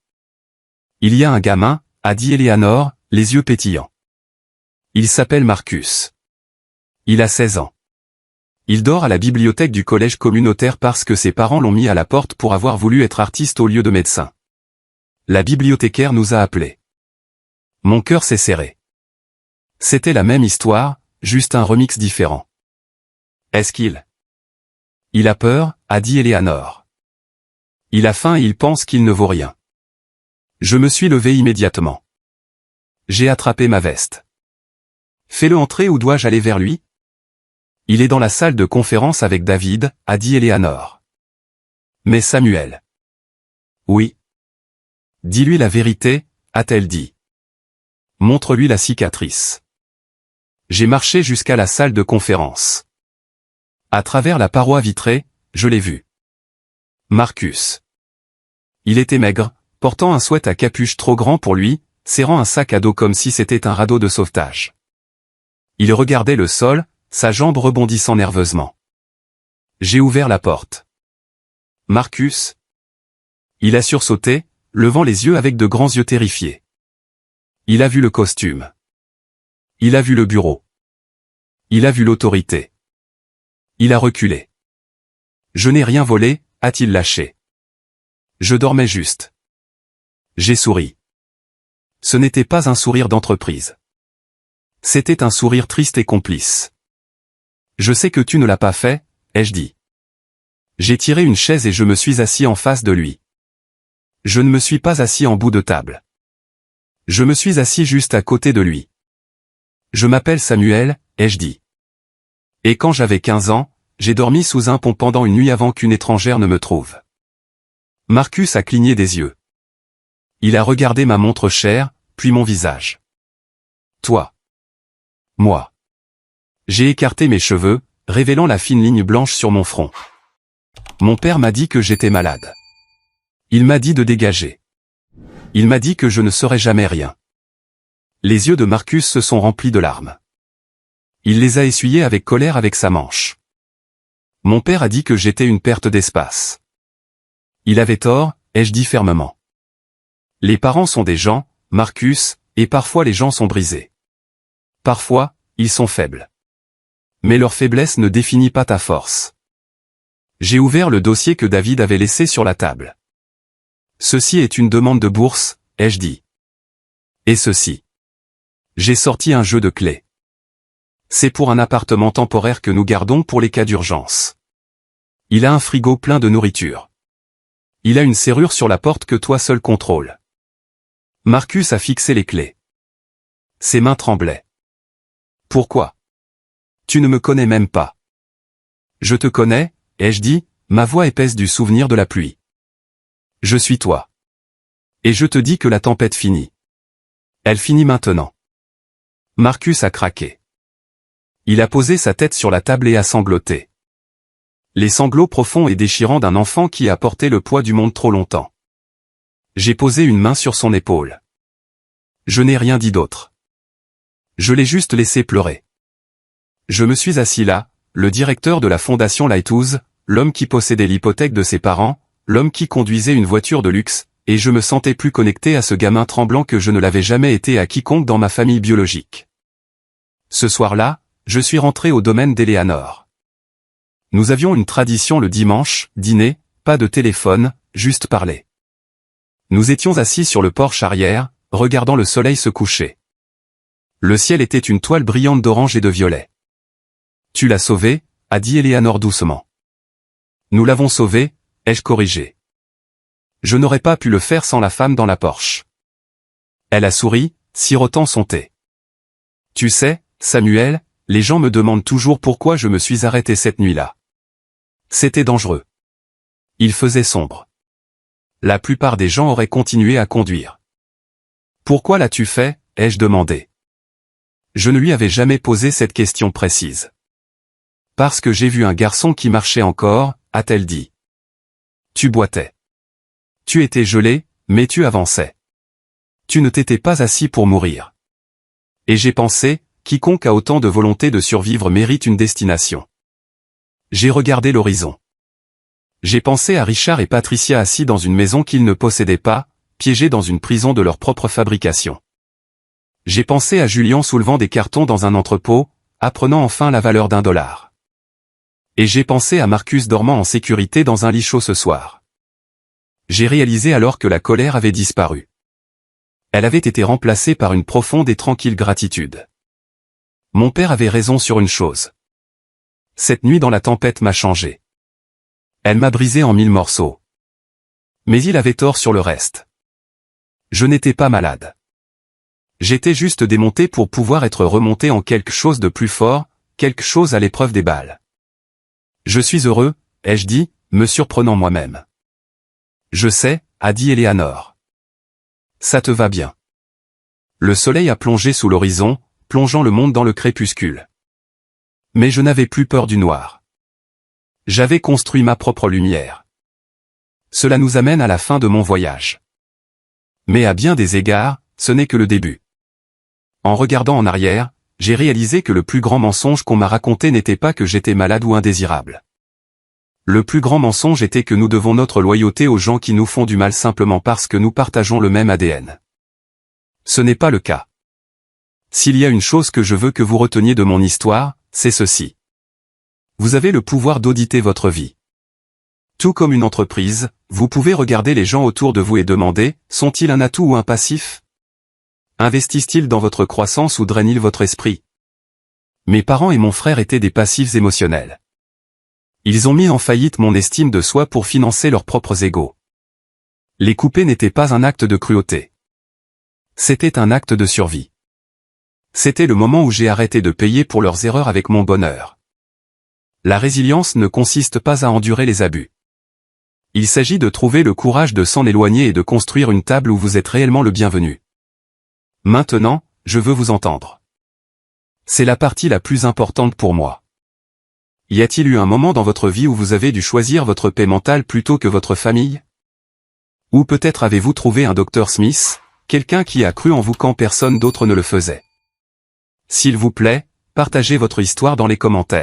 Il y a un gamin, a dit Eleanor, les yeux pétillants. Il s'appelle Marcus. Il a 16 ans. Il dort à la bibliothèque du collège communautaire parce que ses parents l'ont mis à la porte pour avoir voulu être artiste au lieu de médecin. La bibliothécaire nous a appelés. Mon cœur s'est serré. C'était la même histoire, juste un remix différent. Est-ce qu'il? Il a peur, a dit Eleanor. Il a faim et il pense qu'il ne vaut rien. Je me suis levé immédiatement. J'ai attrapé ma veste. Fais-le entrer ou dois-je aller vers lui? Il est dans la salle de conférence avec David, a dit Eleanor. Mais Samuel. Oui. Dis-lui la vérité, a-t-elle dit. Montre-lui la cicatrice. J'ai marché jusqu'à la salle de conférence. À travers la paroi vitrée, je l'ai vu. Marcus. Il était maigre, portant un sweat à capuche trop grand pour lui, serrant un sac à dos comme si c'était un radeau de sauvetage. Il regardait le sol, sa jambe rebondissant nerveusement. J'ai ouvert la porte. Marcus. Il a sursauté, levant les yeux avec de grands yeux terrifiés. Il a vu le costume. Il a vu le bureau. Il a vu l'autorité. Il a reculé. Je n'ai rien volé, a-t-il lâché. Je dormais juste. J'ai souri. Ce n'était pas un sourire d'entreprise. C'était un sourire triste et complice. Je sais que tu ne l'as pas fait, ai-je dit. J'ai tiré une chaise et je me suis assis en face de lui. Je ne me suis pas assis en bout de table. Je me suis assis juste à côté de lui. Je m'appelle Samuel, ai-je dit. Et quand j'avais 15 ans, j'ai dormi sous un pont pendant une nuit avant qu'une étrangère ne me trouve. Marcus a cligné des yeux. Il a regardé ma montre chère, puis mon visage. Toi. Moi. J'ai écarté mes cheveux, révélant la fine ligne blanche sur mon front. Mon père m'a dit que j'étais malade. Il m'a dit de dégager. Il m'a dit que je ne serais jamais rien. Les yeux de Marcus se sont remplis de larmes. Il les a essuyés avec colère avec sa manche. Mon père a dit que j'étais une perte d'espace. Il avait tort, ai-je dit fermement. Les parents sont des gens, Marcus, et parfois les gens sont brisés. Parfois, ils sont faibles. Mais leur faiblesse ne définit pas ta force. J'ai ouvert le dossier que David avait laissé sur la table. Ceci est une demande de bourse, ai-je dit. Et ceci. J'ai sorti un jeu de clés. C'est pour un appartement temporaire que nous gardons pour les cas d'urgence. Il a un frigo plein de nourriture. Il a une serrure sur la porte que toi seul contrôles. Marcus a fixé les clés. Ses mains tremblaient. Pourquoi? Tu ne me connais même pas. Je te connais, ai-je dit, ma voix épaisse du souvenir de la pluie. Je suis toi. Et je te dis que la tempête finit. Elle finit maintenant. Marcus a craqué. Il a posé sa tête sur la table et a sangloté. Les sanglots profonds et déchirants d'un enfant qui a porté le poids du monde trop longtemps. J'ai posé une main sur son épaule. Je n'ai rien dit d'autre. Je l'ai juste laissé pleurer. Je me suis assis là, le directeur de la fondation Lighthouse, l'homme qui possédait l'hypothèque de ses parents, l'homme qui conduisait une voiture de luxe, et je me sentais plus connecté à ce gamin tremblant que je ne l'avais jamais été à quiconque dans ma famille biologique. Ce soir-là, je suis rentré au domaine d'Eleanor. Nous avions une tradition le dimanche, dîner, pas de téléphone, juste parler. Nous étions assis sur le porche arrière, regardant le soleil se coucher. Le ciel était une toile brillante d'orange et de violet. Tu l'as sauvé, a dit Eleanor doucement. Nous l'avons sauvé, ai-je corrigé. Je n'aurais pas pu le faire sans la femme dans la Porsche. Elle a souri, sirotant son thé. Tu sais, Samuel, les gens me demandent toujours pourquoi je me suis arrêté cette nuit-là. C'était dangereux. Il faisait sombre. La plupart des gens auraient continué à conduire. Pourquoi l'as-tu fait, ai-je demandé. Je ne lui avais jamais posé cette question précise. Parce que j'ai vu un garçon qui marchait encore, a-t-elle dit. Tu boitais. Tu étais gelé, mais tu avançais. Tu ne t'étais pas assis pour mourir. Et j'ai pensé, quiconque a autant de volonté de survivre mérite une destination. J'ai regardé l'horizon. J'ai pensé à Richard et Patricia assis dans une maison qu'ils ne possédaient pas, piégés dans une prison de leur propre fabrication. J'ai pensé à Julien soulevant des cartons dans un entrepôt, apprenant enfin la valeur $1. Et j'ai pensé à Marcus dormant en sécurité dans un lit chaud ce soir. J'ai réalisé alors que la colère avait disparu. Elle avait été remplacée par une profonde et tranquille gratitude. Mon père avait raison sur une chose. Cette nuit dans la tempête m'a changé. Elle m'a brisé en 1000 morceaux. Mais il avait tort sur le reste. Je n'étais pas malade. J'étais juste démonté pour pouvoir être remonté en quelque chose de plus fort, quelque chose à l'épreuve des balles. Je suis heureux, ai-je dit, me surprenant moi-même. Je sais, a dit Eleanor. Ça te va bien. Le soleil a plongé sous l'horizon, plongeant le monde dans le crépuscule. Mais je n'avais plus peur du noir. J'avais construit ma propre lumière. Cela nous amène à la fin de mon voyage. Mais à bien des égards, ce n'est que le début. En regardant en arrière, j'ai réalisé que le plus grand mensonge qu'on m'a raconté n'était pas que j'étais malade ou indésirable. Le plus grand mensonge était que nous devons notre loyauté aux gens qui nous font du mal simplement parce que nous partageons le même ADN. Ce n'est pas le cas. S'il y a une chose que je veux que vous reteniez de mon histoire, c'est ceci. Vous avez le pouvoir d'auditer votre vie. Tout comme une entreprise, vous pouvez regarder les gens autour de vous et demander, sont-ils un atout ou un passif? Investissent-ils dans votre croissance ou drainent-ils votre esprit? Mes parents et mon frère étaient des passifs émotionnels. Ils ont mis en faillite mon estime de soi pour financer leurs propres égos. Les couper n'était pas un acte de cruauté. C'était un acte de survie. C'était le moment où j'ai arrêté de payer pour leurs erreurs avec mon bonheur. La résilience ne consiste pas à endurer les abus. Il s'agit de trouver le courage de s'en éloigner et de construire une table où vous êtes réellement le bienvenu. Maintenant, je veux vous entendre. C'est la partie la plus importante pour moi. Y a-t-il eu un moment dans votre vie où vous avez dû choisir votre paix mentale plutôt que votre famille? Ou peut-être avez-vous trouvé un Dr Smith, quelqu'un qui a cru en vous quand personne d'autre ne le faisait? S'il vous plaît, partagez votre histoire dans les commentaires.